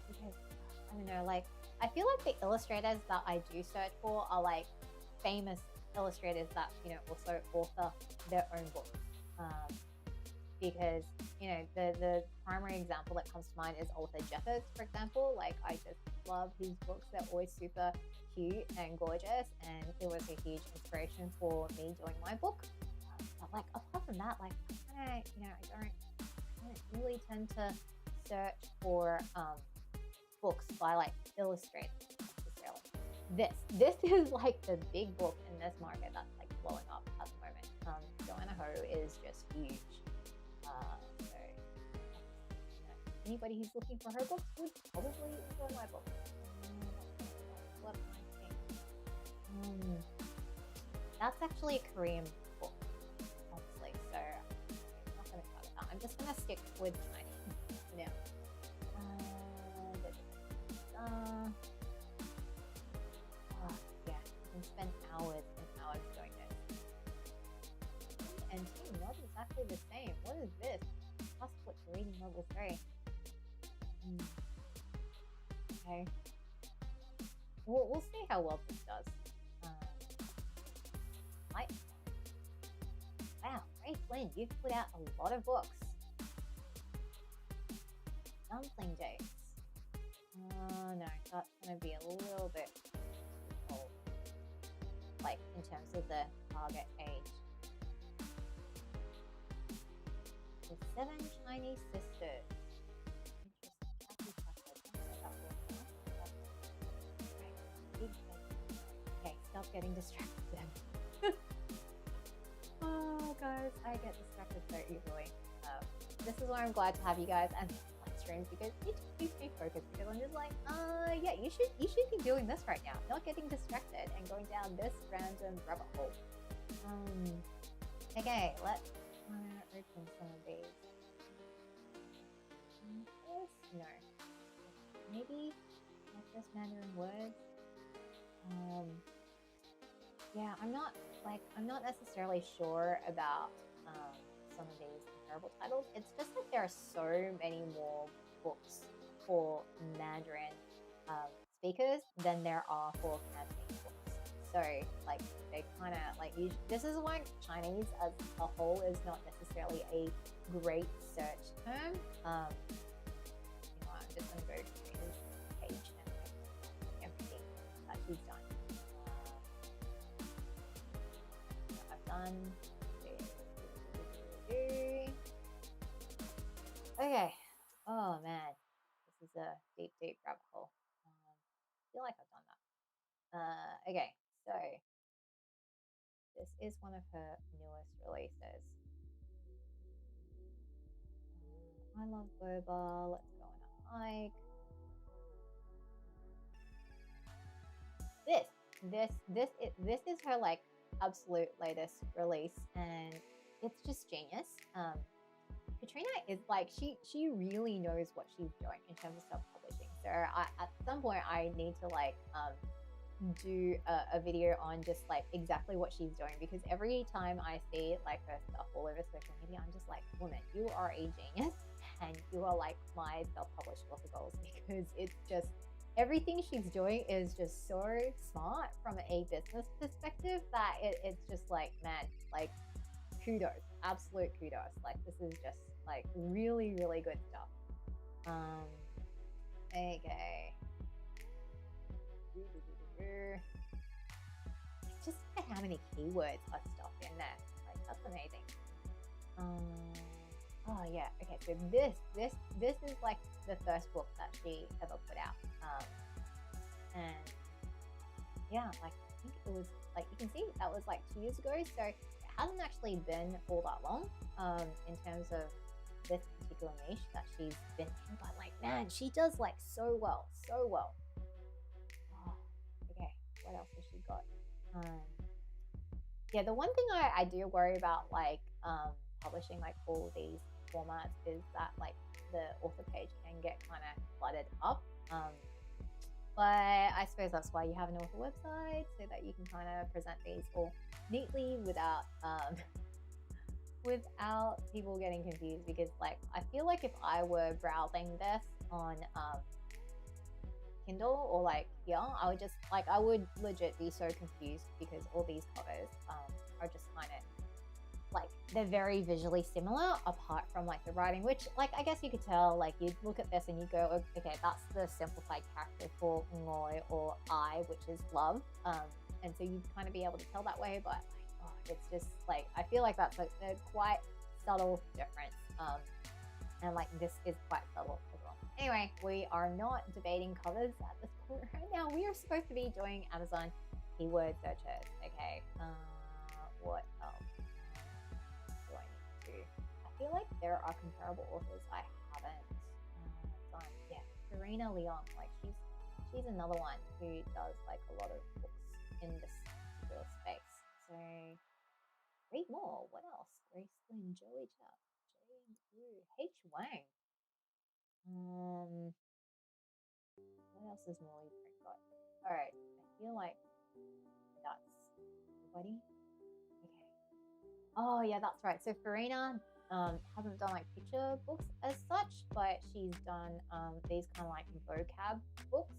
because I don't know. Like, I feel like the illustrators that I do search for are like famous illustrators that, you know, also author their own books. Because, you know, the primary example that comes to mind is Arthur Jeffers, for example. Like, I just love his books. They're always super cute and gorgeous, and it was a huge inspiration for me doing my book. But like, apart from that, like, I don't really tend to search for books by like illustrators necessarily. This is like the big book in this market that's like blowing up at the moment. Joanna Ho is just huge. So anybody who's looking for her books would probably enjoy my book. What am I thinking? That's actually a Korean book, obviously. So I'm not going to cover that. I'm just going to stick with Chinese for now. Yeah, I can spend hours and hours doing this. And two, not exactly the same. What is this? Passport to reading level 3. Okay. We'll see how well this does. Wow, Ray Flynn, you've put out a lot of books. Dumpling Days. No, that's going to be a little bit old. Like, in terms of the target age. The 7 Chinese Sisters. Okay, stop getting distracted. Oh, guys, I get distracted so easily. This is why I'm glad to have you guys, and let's streams because it just keeps me focused. Because I'm just like, yeah, you should be doing this right now, not getting distracted and going down this random rabbit hole. Okay, let's open some of these. No, maybe not just Mandarin words. Yeah, I'm not necessarily sure about some of these comparable titles. It's just that there are so many more books for Mandarin speakers than there are for Cantonese books. So like they kind of like this is why Chinese as a whole is not necessarily a great search term. You know, I'm just gonna go to his page and everything that he's done. I've done. Okay. Oh man, this is a deep rabbit hole. I feel like I've done that. Okay, so this is one of her newest releases. I love boba. Let's go on a hike. This is her like absolute latest release, and it's just genius. Katrina is like she really knows what she's doing in terms of self-publishing. So at some point I need to like do a video on just like exactly what she's doing, because every time I see like her stuff all over social media, I'm just like, woman, you are a genius and you are like my self-published author goals, because it's just everything she's doing is just so smart from a business perspective that it's just like, man, like kudos, absolute kudos. Like this is just like really good stuff. Okay. Just look at how many keywords are stuffed in there. Like that's amazing. Oh yeah. Okay. So this is like the first book that she ever put out. And yeah, like I think it was like you can see that was like 2 years ago. So it hasn't actually been all that long. In terms of this particular niche that she's been in, but like man, she does like so well. Oh, okay, what else has she got? Yeah, the one thing I do worry about like publishing like all these formats is that like the author page can get kind of cluttered up. But I suppose that's why you have an author website, so that you can kind of present these all neatly without without people getting confused. Because like I feel like if I were browsing this on Kindle or like here, I would just like I would legit be so confused, because all these covers are just kind of like they're very visually similar apart from like the writing, which like I guess you could tell, like you'd look at this and you go, okay, that's the simplified character for Ngoy or I, which is love, and so you'd kind of be able to tell that way. But like, oh, it's just like I feel like that's like a quite subtle difference, and like this is quite subtle as well. Anyway, we are not debating covers at this point right now. We are supposed to be doing Amazon keyword searches. Okay, what else do I need to do? I feel like there are comparable authors I haven't done. Yeah, Serena Leon, like she's another one who does like a lot of books in this particular space. So read more. What else? Grace Lynn, Joey Chap, Jade Wu, H Wang. What else has Molly Print got? All right, I feel like that's everybody. Okay. Oh yeah, that's right. So Farina hasn't done like picture books as such, but she's done these kind of like vocab books,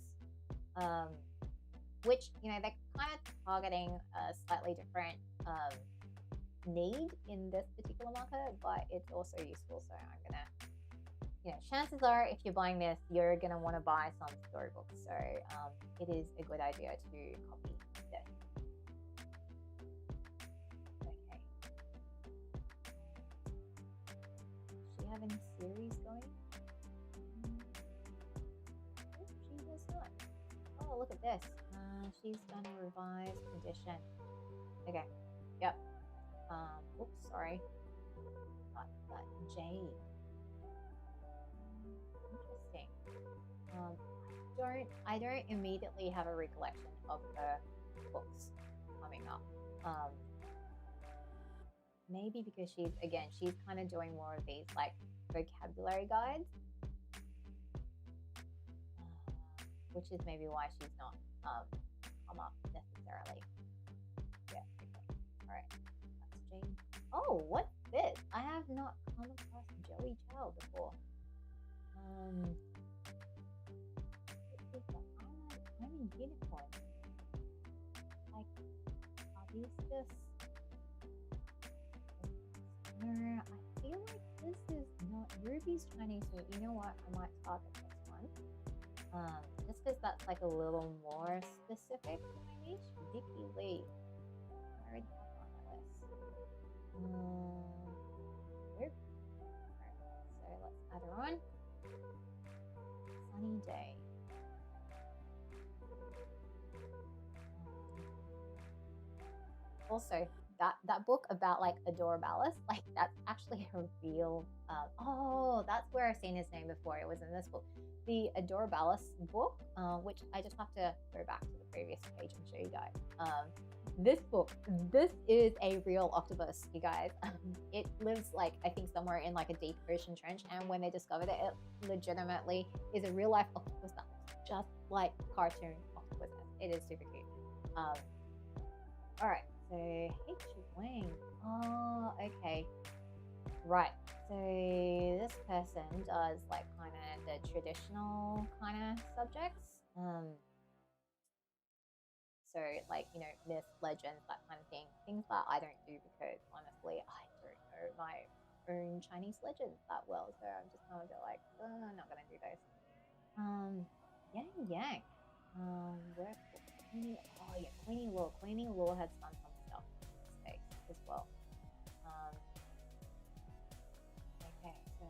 which you know they're kind of targeting a slightly different need in this particular market, but it's also useful. So I'm gonna, you know, chances are if you're buying this, you're gonna want to buy some storybooks. So it is a good idea to copy this. Okay. Does she have any series going? Oh, she does not. Oh, look at this. She's done a revised edition. Okay. Yep. Oops, sorry. Got that Jade. don't immediately have a recollection of her books coming up. Maybe because she's kind of doing more of these like vocabulary guides, which is maybe why she's not come up necessarily. Yeah. Okay. All right. That's Jane. Oh, what's this? I have not come across Joey Chow before. I'm in unicorn. Like, are these just? No, I feel like this is not Ruby's Chinese food. You know what? I might start the next one. Just because that's like a little more specific to my niche. Vicky Lee. I already have her on my list. Nope. Alright, so let's add her on. Sunny Day. Also, that book about like Adorabalis, like that's actually a real. Oh, that's where I've seen his name before. It was in this book, the Adorabalis book, which I just have to go back to the previous page and show you guys. This book, this is a real octopus, you guys. It lives like I think somewhere in like a deep ocean trench, and when they discovered it, it legitimately is a real life octopus that looks just like cartoon octopus. It is super cute. All right. So, hey, Wang. Oh, okay. Right. So this person does like kind of the traditional kind of subjects. So like, you know, myths, legends, that kind of thing. Things that I don't do because honestly, I don't know my own Chinese legends that well. So I'm just kind of like, I'm not gonna do those. Yang Yang. Where Queenie? Oh yeah, Queenie Law. Queenie Law has done some stuff in this space as well. Okay, so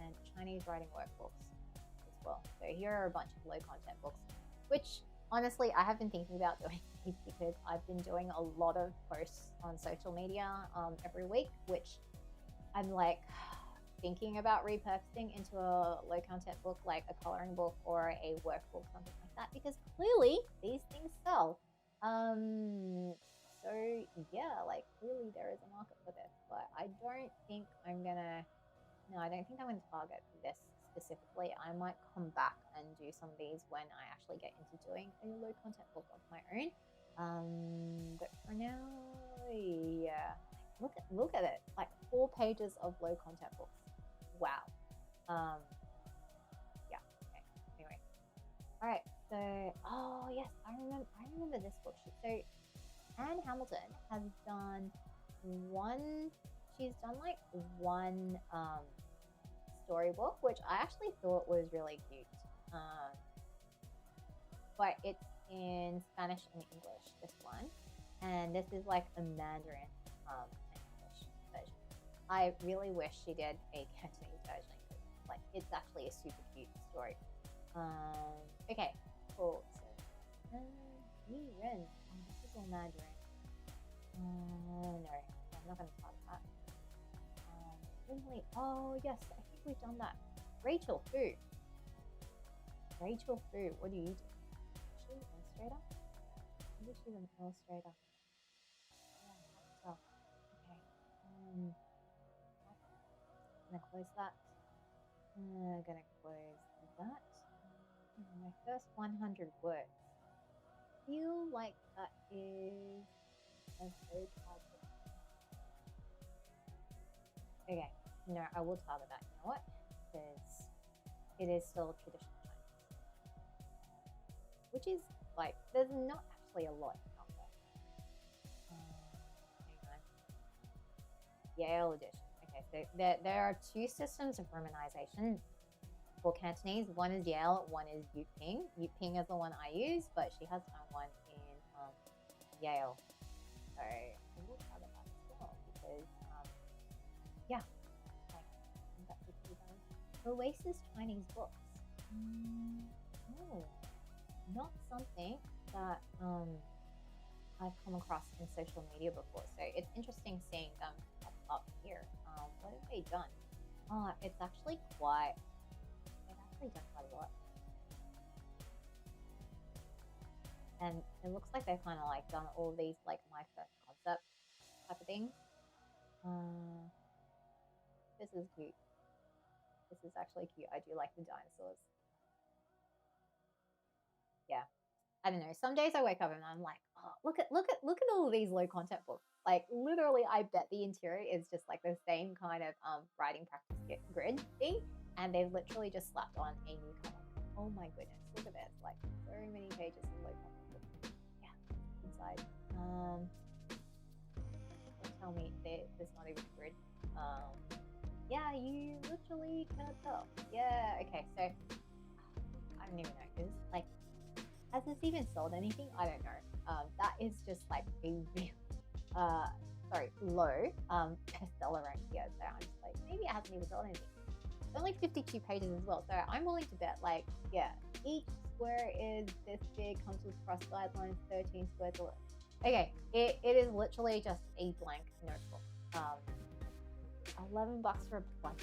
and Chinese writing workbooks as well. So here are a bunch of low content books, which honestly I have been thinking about doing these because I've been doing a lot of posts on social media every week, which I'm like thinking about repurposing into a low content book, like a coloring book or a workbook, something like that, because clearly these things sell. So yeah, like clearly there is a market for this, but I don't think I'm gonna target this specifically. I might come back and do some of these when I actually get into doing a low content book of my own. But for now, yeah, look at it, like 4 pages of low content books. Wow. Yeah. Okay. Anyway. All right. So, oh yes, I remember this book. So, Anne Hamilton has done one. She's done like one storybook, which I actually thought was really cute. But it's in Spanish and English. This one, and this is like a Mandarin English version. I really wish she did a Cantonese version because like it's actually a super cute story. Okay, cool. So, Yi Ren. Oh, this is all Mandarin. No, I'm not going to talk about that. Oh yes, I think we've done that. Rachel Fu. Rachel Fu, what do you do? Is she an illustrator? Maybe she's an illustrator. Yeah, that's tough. Okay. I'm gonna close that. I'm gonna close that. My first 100 words. Feel like that is a very target. Okay, no, I will target that. You know what? Because it is still traditional Chinese, which is like there's not actually a lot out there. Hang on. Yale edition. Okay, so there are 2 systems of romanization for Cantonese. One is Yale, one is Yuping. Yuping is the one I use, but she has found one in Yale. So I will target that as well because yeah, like that's what you guys. Oasis Chinese books. No, not something that I've come across in social media before. So it's interesting seeing them up here. What have they done? It's actually quite. They've actually done quite a lot. and it looks like they've kind of like done all these like my first concept type of things. This is cute. This is actually cute. I do like the dinosaurs. Yeah. I don't know. Some days I wake up and I'm like, oh, look at all of these low content books. Like literally, I bet the interior is just like the same kind of writing practice grid thing, and they've literally just slapped on a new cover. Oh my goodness, look at this! Like so many pages of low content books. Yeah, inside. Don't tell me there's not even a grid. Yeah, you literally cannot tell. Yeah. Okay. So I don't even know. Is like. Has this even sold anything? I don't know. That is just like a real, low bestseller rank here. So I'm just like, maybe it hasn't even sold anything. It's only 52 pages as well. So I'm willing to bet, like, yeah, each square is this big, comes with cross guidelines, 13 squares. Okay, it is literally just a blank notebook. $11 for a blank.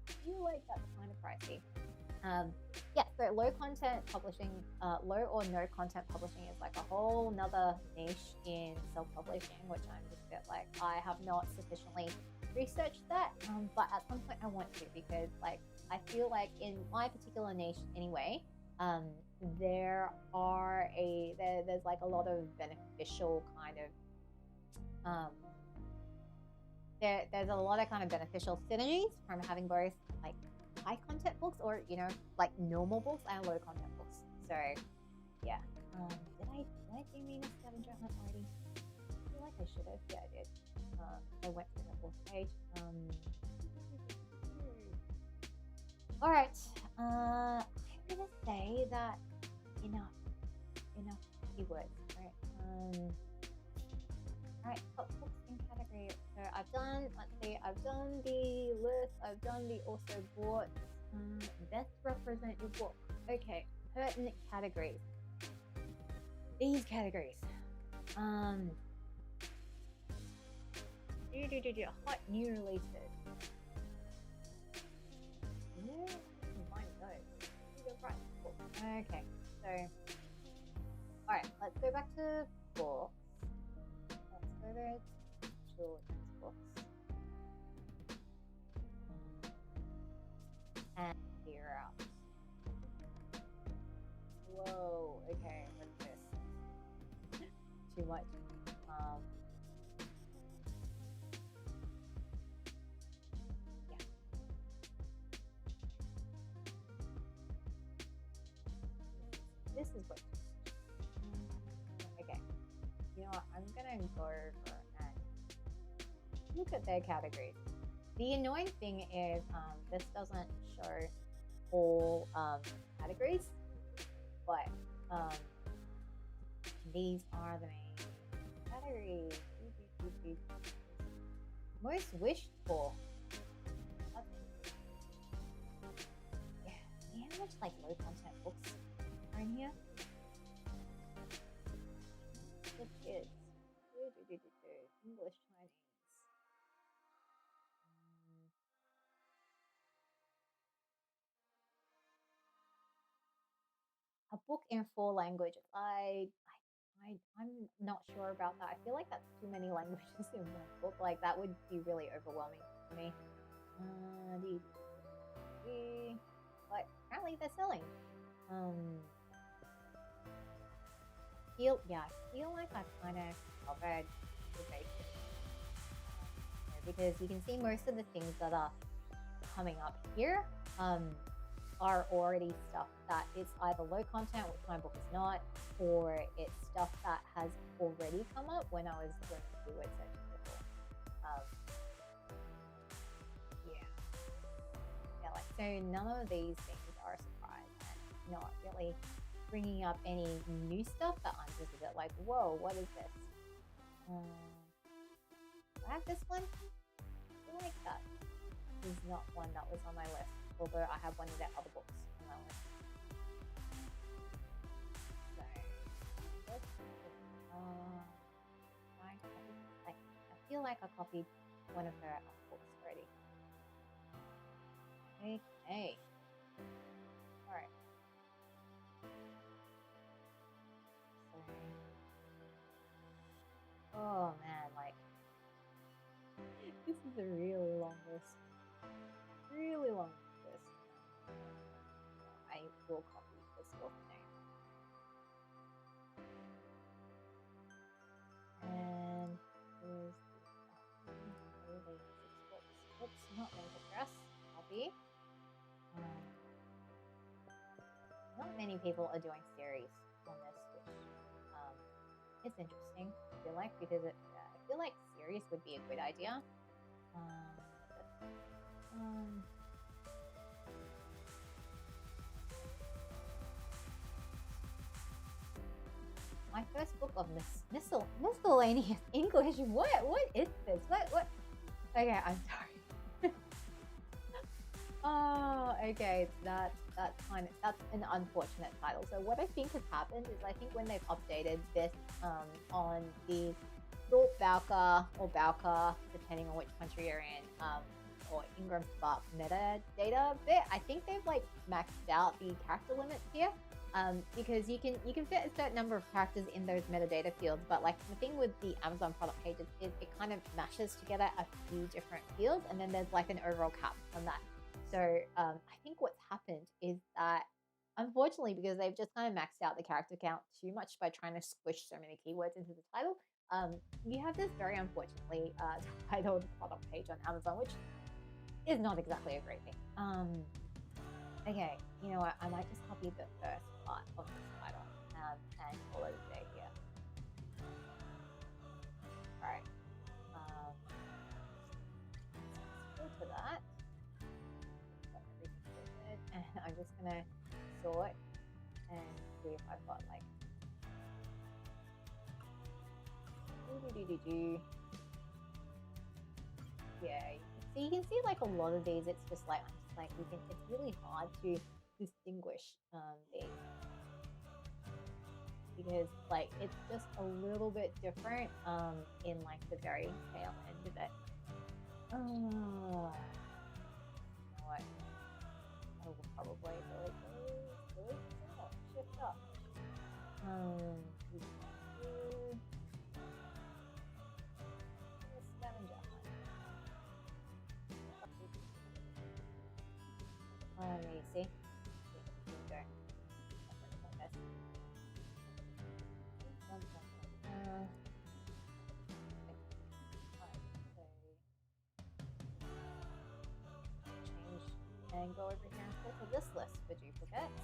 I feel like that's kind of pricey. Yeah, so low content publishing, low or no content publishing is like a whole nother niche in self-publishing, which I'm just a bit like, I have not sufficiently researched that, but at some point I want to, because like I feel like in my particular niche anyway, there's like a lot of beneficial kind of there's a lot of kind of beneficial synergies from having both like high content books or, you know, like normal books and low content books. So yeah. Did I do mean a scavenger hunt already? I feel like I should have. Yeah, I did. I went to the fourth page. All right. I'm gonna say that enough keywords. Right. All right. Top books in category. So I've done. Let's see. I've done the list. I've done the also bought. Best represent your book. Okay. Pertinent categories. These categories. Hot new releases. Yeah, mine those. Okay, so alright, let's go back to books. Let's go to children's books. And clear out. Whoa, okay, what's this? Too much. This is what. Okay. You know what? I'm gonna go over and look at their categories. The annoying thing is this doesn't show all categories, but these are the main categories. Most wished for. Yeah. See how much like low content books are in here? The kids. English, Chinese. A book in 4 languages. I'm not sure about that. I feel like that's too many languages in one book. Like that would be really overwhelming for me. But apparently they're selling. I feel like I've kind of covered the basics. Because you can see most of the things that are coming up here are already stuff that it's either low content, which my book is not, or it's stuff that has already come up when I was doing keyword searches before. Like so none of these things are a surprise and not really bringing up any new stuff that I'm just a bit like, whoa, what is this? Do I have this one? I feel like that is not one that was on my list, although I have one of their other books on my list. So, I feel like I copied one of her books already. Okay. Alright. Oh man, like this is a really long list. Really long list. I will copy this book name. And here's the 6 books. Oops, not meant to press. Copy. Not many people are doing series on this, which it's interesting. I feel like because I feel like series would be a good idea. My first book of miscellaneous English. What is this? What? Okay, I'm sorry. Oh, okay. That's an unfortunate title. So what I think has happened is I think when they've updated this on the Bowker or Bowker, depending on which country you're in, or Ingram Spark metadata bit, I think they've like maxed out the character limits here. Because you can fit a certain number of characters in those metadata fields, but like the thing with the Amazon product pages is it kind of mashes together a few different fields, and then there's like an overall cap on that. So I think what's happened is that unfortunately, because they've just kind of maxed out the character count too much by trying to squish so many keywords into the title, you have this very unfortunately titled product page on Amazon, which is not exactly a great thing. Okay, you know what? I might just copy the first part of this title and call it a day here. All right. Let's filter that. Got everything filtered, and I'm just gonna sort and see if I've got like. Yeah. So you can see like a lot of these. It's just like it's really hard to distinguish these because like it's just a little bit different in like the very tail end of it. You know what? I will probably shift up. You see? Change and go over here and filter this list for duplicates.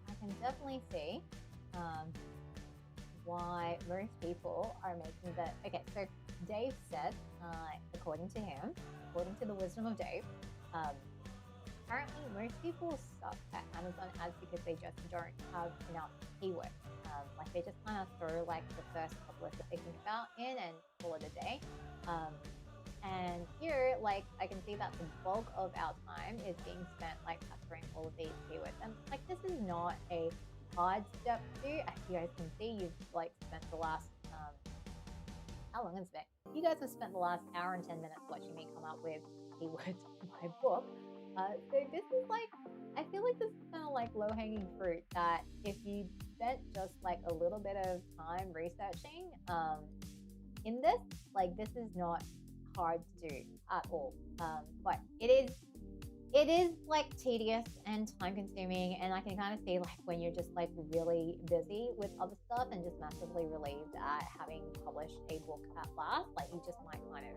I can definitely see why most people are making that. Okay, so Dave said, according to him, according to the wisdom of Dave, apparently most people suck at Amazon ads because they just don't have enough keywords. Like they just kind of throw like the first couple that they think about in and call it a day. And here, like, I can see that the bulk of our time is being spent, like, capturing all of these keywords. And, like, this is not a hard step to do. As you guys can see, you've, like, spent the last, how long has it been? You guys have spent the last hour and 10 minutes watching me come up with keywords for my book. So this is, like, I feel like this is kind of, like, low-hanging fruit that if you spent just, like, a little bit of time researching in this, like, this is not hard to do at all, but it is like tedious and time consuming, and I can kind of see like when you're just like really busy with other stuff and just massively relieved at having published a book at last, like you just might kind of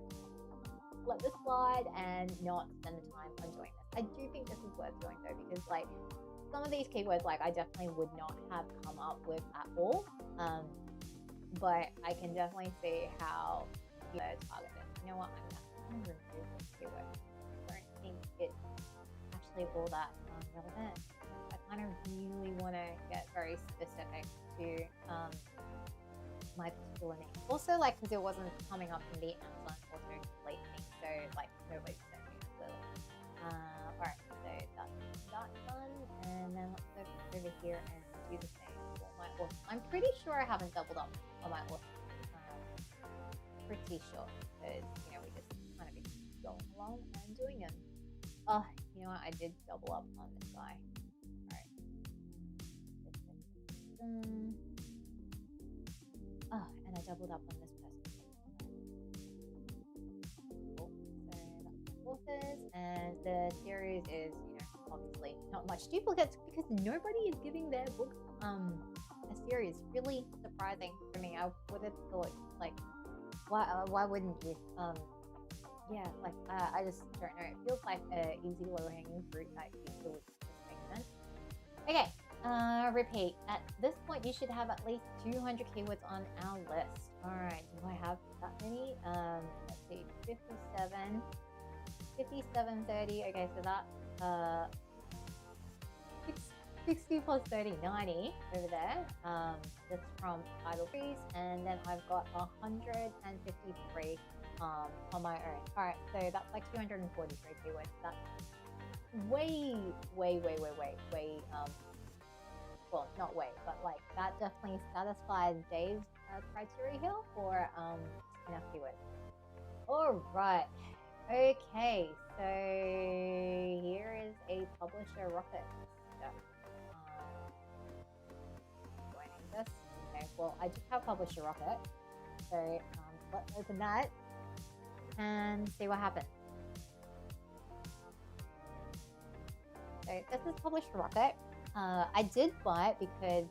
let this slide and not spend the time on doing this. I do think this is worth doing though, because like some of these keywords like I definitely would not have come up with at all, but I can definitely see how you target it. You know what, I'm going to remove this keyword. I don't think it's actually all that relevant. I kind of really want to get very specific to my particular name. Also, like, because it wasn't coming up in the Amazon autocomplete thing, so like nobody's sending it clearly. Alright, so that's that done, here and do the same for my author. I'm pretty sure I haven't doubled up on my author. Pretty sure, because we just kind of been going along and doing them. Oh, you know what? I did double up on this guy. Alright. Oh, and I doubled up on this person. Cool. So that's authors, and the series is, obviously not much duplicates because nobody is giving their books a series. Really surprising for me. I would have thought, like, why wouldn't you? Yeah, like I just don't know. It feels like a easy low-hanging fruit that usually just makes sense. Okay, repeat. At this point, you should have at least 200 keywords on our list. All right, do I have that many? Let's see, 57, 30. Okay, so that 60 plus 30, 90 over there. That's from title freeze, and then I've got 153 on my own. All right, so that's like 243 keywords. That's way, well, not way, but like that definitely satisfies Dave's criteria here for enough keywords. All right. Okay, so here is a publisher rocket stuff. Joining this. Okay, well, I just have publisher rocket, so let's open that and see what happens. So this is publisher rocket. I did buy it because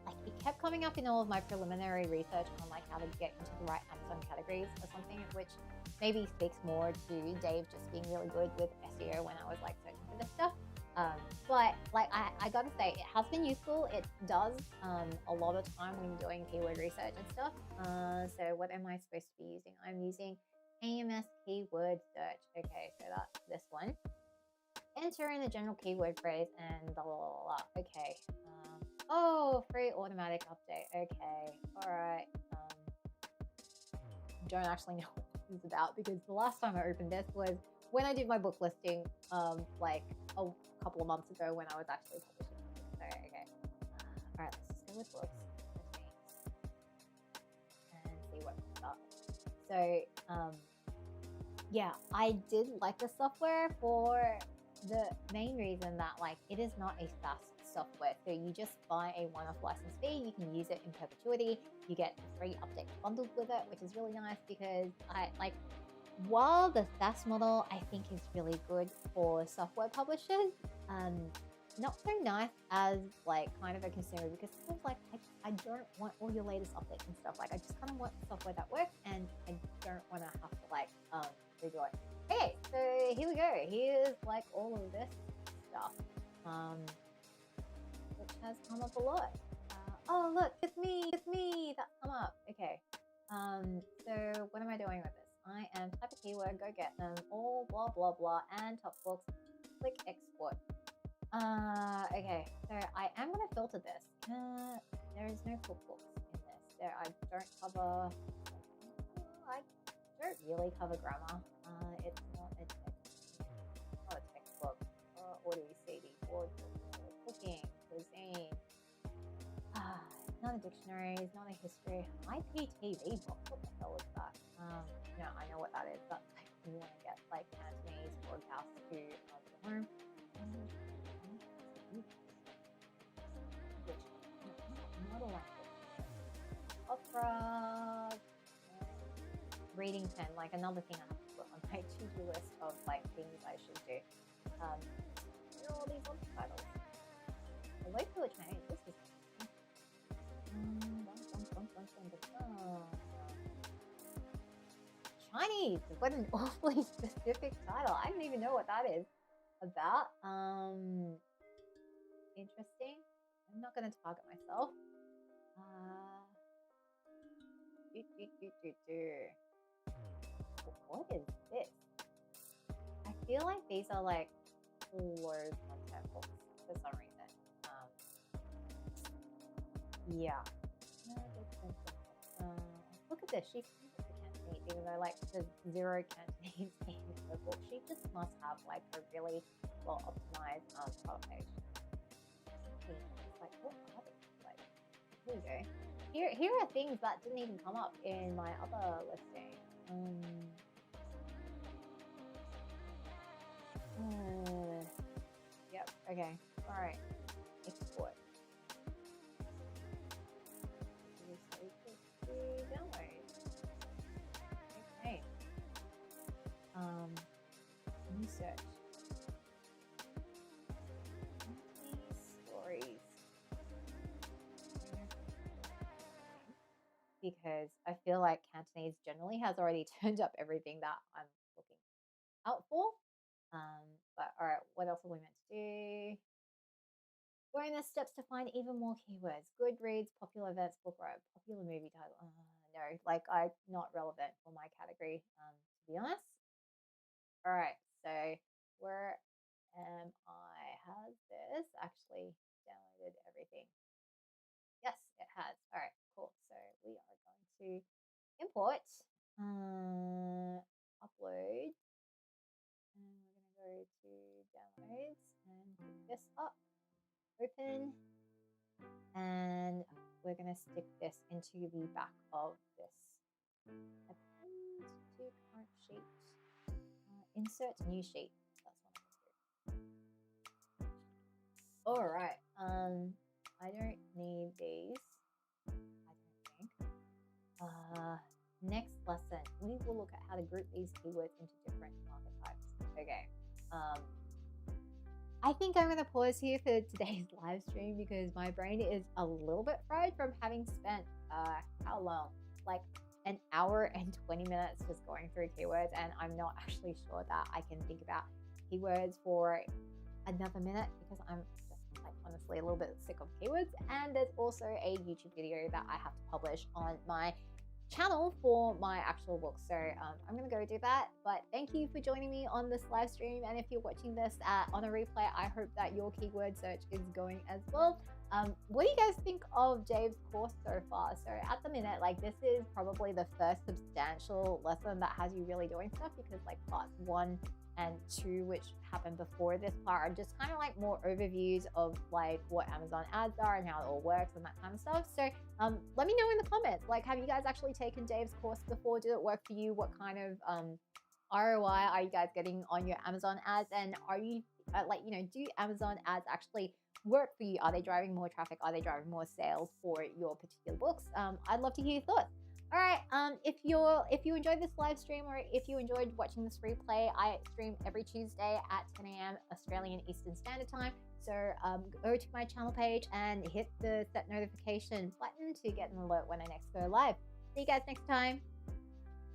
like it kept coming up in all of my preliminary research on like how to get into the right Amazon categories or something, which maybe speaks more to Dave just being really good with SEO when I was like searching for this stuff. But like I gotta say, it has been useful. It does a lot of time when doing keyword research and stuff. So what am I supposed to be using? I'm using AMS keyword search. Okay, so that's this one. Enter in the general keyword phrase and blah blah blah blah. Okay. Oh, free automatic update. Okay. All right. Don't actually know what this is about because the last time I opened this was when I did my book listing, like a couple of months ago when I was actually publishing. So okay. All right. Let's just go with books and see what comes up. So yeah, I did like the software for the main reason that like it is not a SaaS software, so you just buy a one-off license fee. You can use it in perpetuity. You get a free update bundled with it, which is really nice because I like. While the SaaS model I think is really good for software publishers, not so nice as like kind of a consumer because it feels like I don't want all your latest updates and stuff. Like I just kind of want software that works, and I don't want to have to like redo it. Okay, so here we go. Here's like all of this stuff, which has come up a lot. Oh look, it's me, that's come up. Okay, so what am I doing with this? I am type a keyword, go get them, all blah blah blah, and top books. Click export. Okay, so I am gonna filter this. There is no cookbooks in this. There, I don't cover. I don't really cover grammar. It's not a text. Not a textbook. What do we see? Cooking, cuisine. Not a dictionary. Not a history. IPTV book. What the hell is that? No, I know what that is. That's like when you want to get like Cantonese broadcast to your home. Not a language. Opera. Reading pen, like another thing I have to put on my to-do list of like things I should do. All these other titles. The way to Chinese. This is Chinese. What an awfully specific title. I don't even know what that is about. Interesting. I'm not going to target myself. What is this? I feel like these are like low content books for some reason. Yeah. Look at this. She speaks the Cantonese, even though like there's zero Cantonese in the book. She just must have like a really well optimized product page. here are things that didn't even come up in my other listing. Yep. Okay. All right. Export. Download. Okay. New search. Stories. Because I feel like Cantonese generally has already turned up everything that I'm looking out for. But all right, what else are we meant to do? Bonus steps to find even more keywords. Goodreads, popular events, book row, popular movie title. No, like I'm not relevant for my category, to be honest. All right, so where am I? Has this actually downloaded everything? Yes, it has. All right, cool. So we are going to import, upload, and we're going to go to downloads and pick this up, open, and we're going to stick this into the back of this. Append to current sheet, insert new sheet. That's what I'm going to do. All right. I don't need these. I don't think. Next lesson, we will look at how to group these keywords into different market types. Okay. I think I'm going to pause here for today's live stream because my brain is a little bit fried from having spent how long? Like an hour and 20 minutes just going through keywords, and I'm not actually sure that I can think about keywords for another minute because I'm just like honestly a little bit sick of keywords. And there's also a YouTube video that I have to publish on my channel for my actual book, so I'm gonna go do that. But thank you for joining me on this live stream, and if you're watching this on a replay, I hope that your keyword search is going as well. What do you guys think of Dave's course so far? So at the minute, like this is probably the first substantial lesson that has you really doing stuff, because like parts 1 and 2, which happened before this part, are just kind of like more overviews of like what Amazon ads are and how it all works and that kind of stuff. So let me know in the comments, like, have you guys actually taken Dave's course before? Did it work for you? What kind of ROI are you guys getting on your Amazon ads? And are you like, you know, do Amazon ads actually work for you? Are they driving more traffic? Are they driving more sales for your particular books? I'd love to hear your thoughts. All right, if you enjoyed this live stream, or if you enjoyed watching this replay, I stream every Tuesday at 10 a.m. Australian Eastern Standard Time. So go to my channel page and hit the set notification button to get an alert when I next go live. See you guys next time.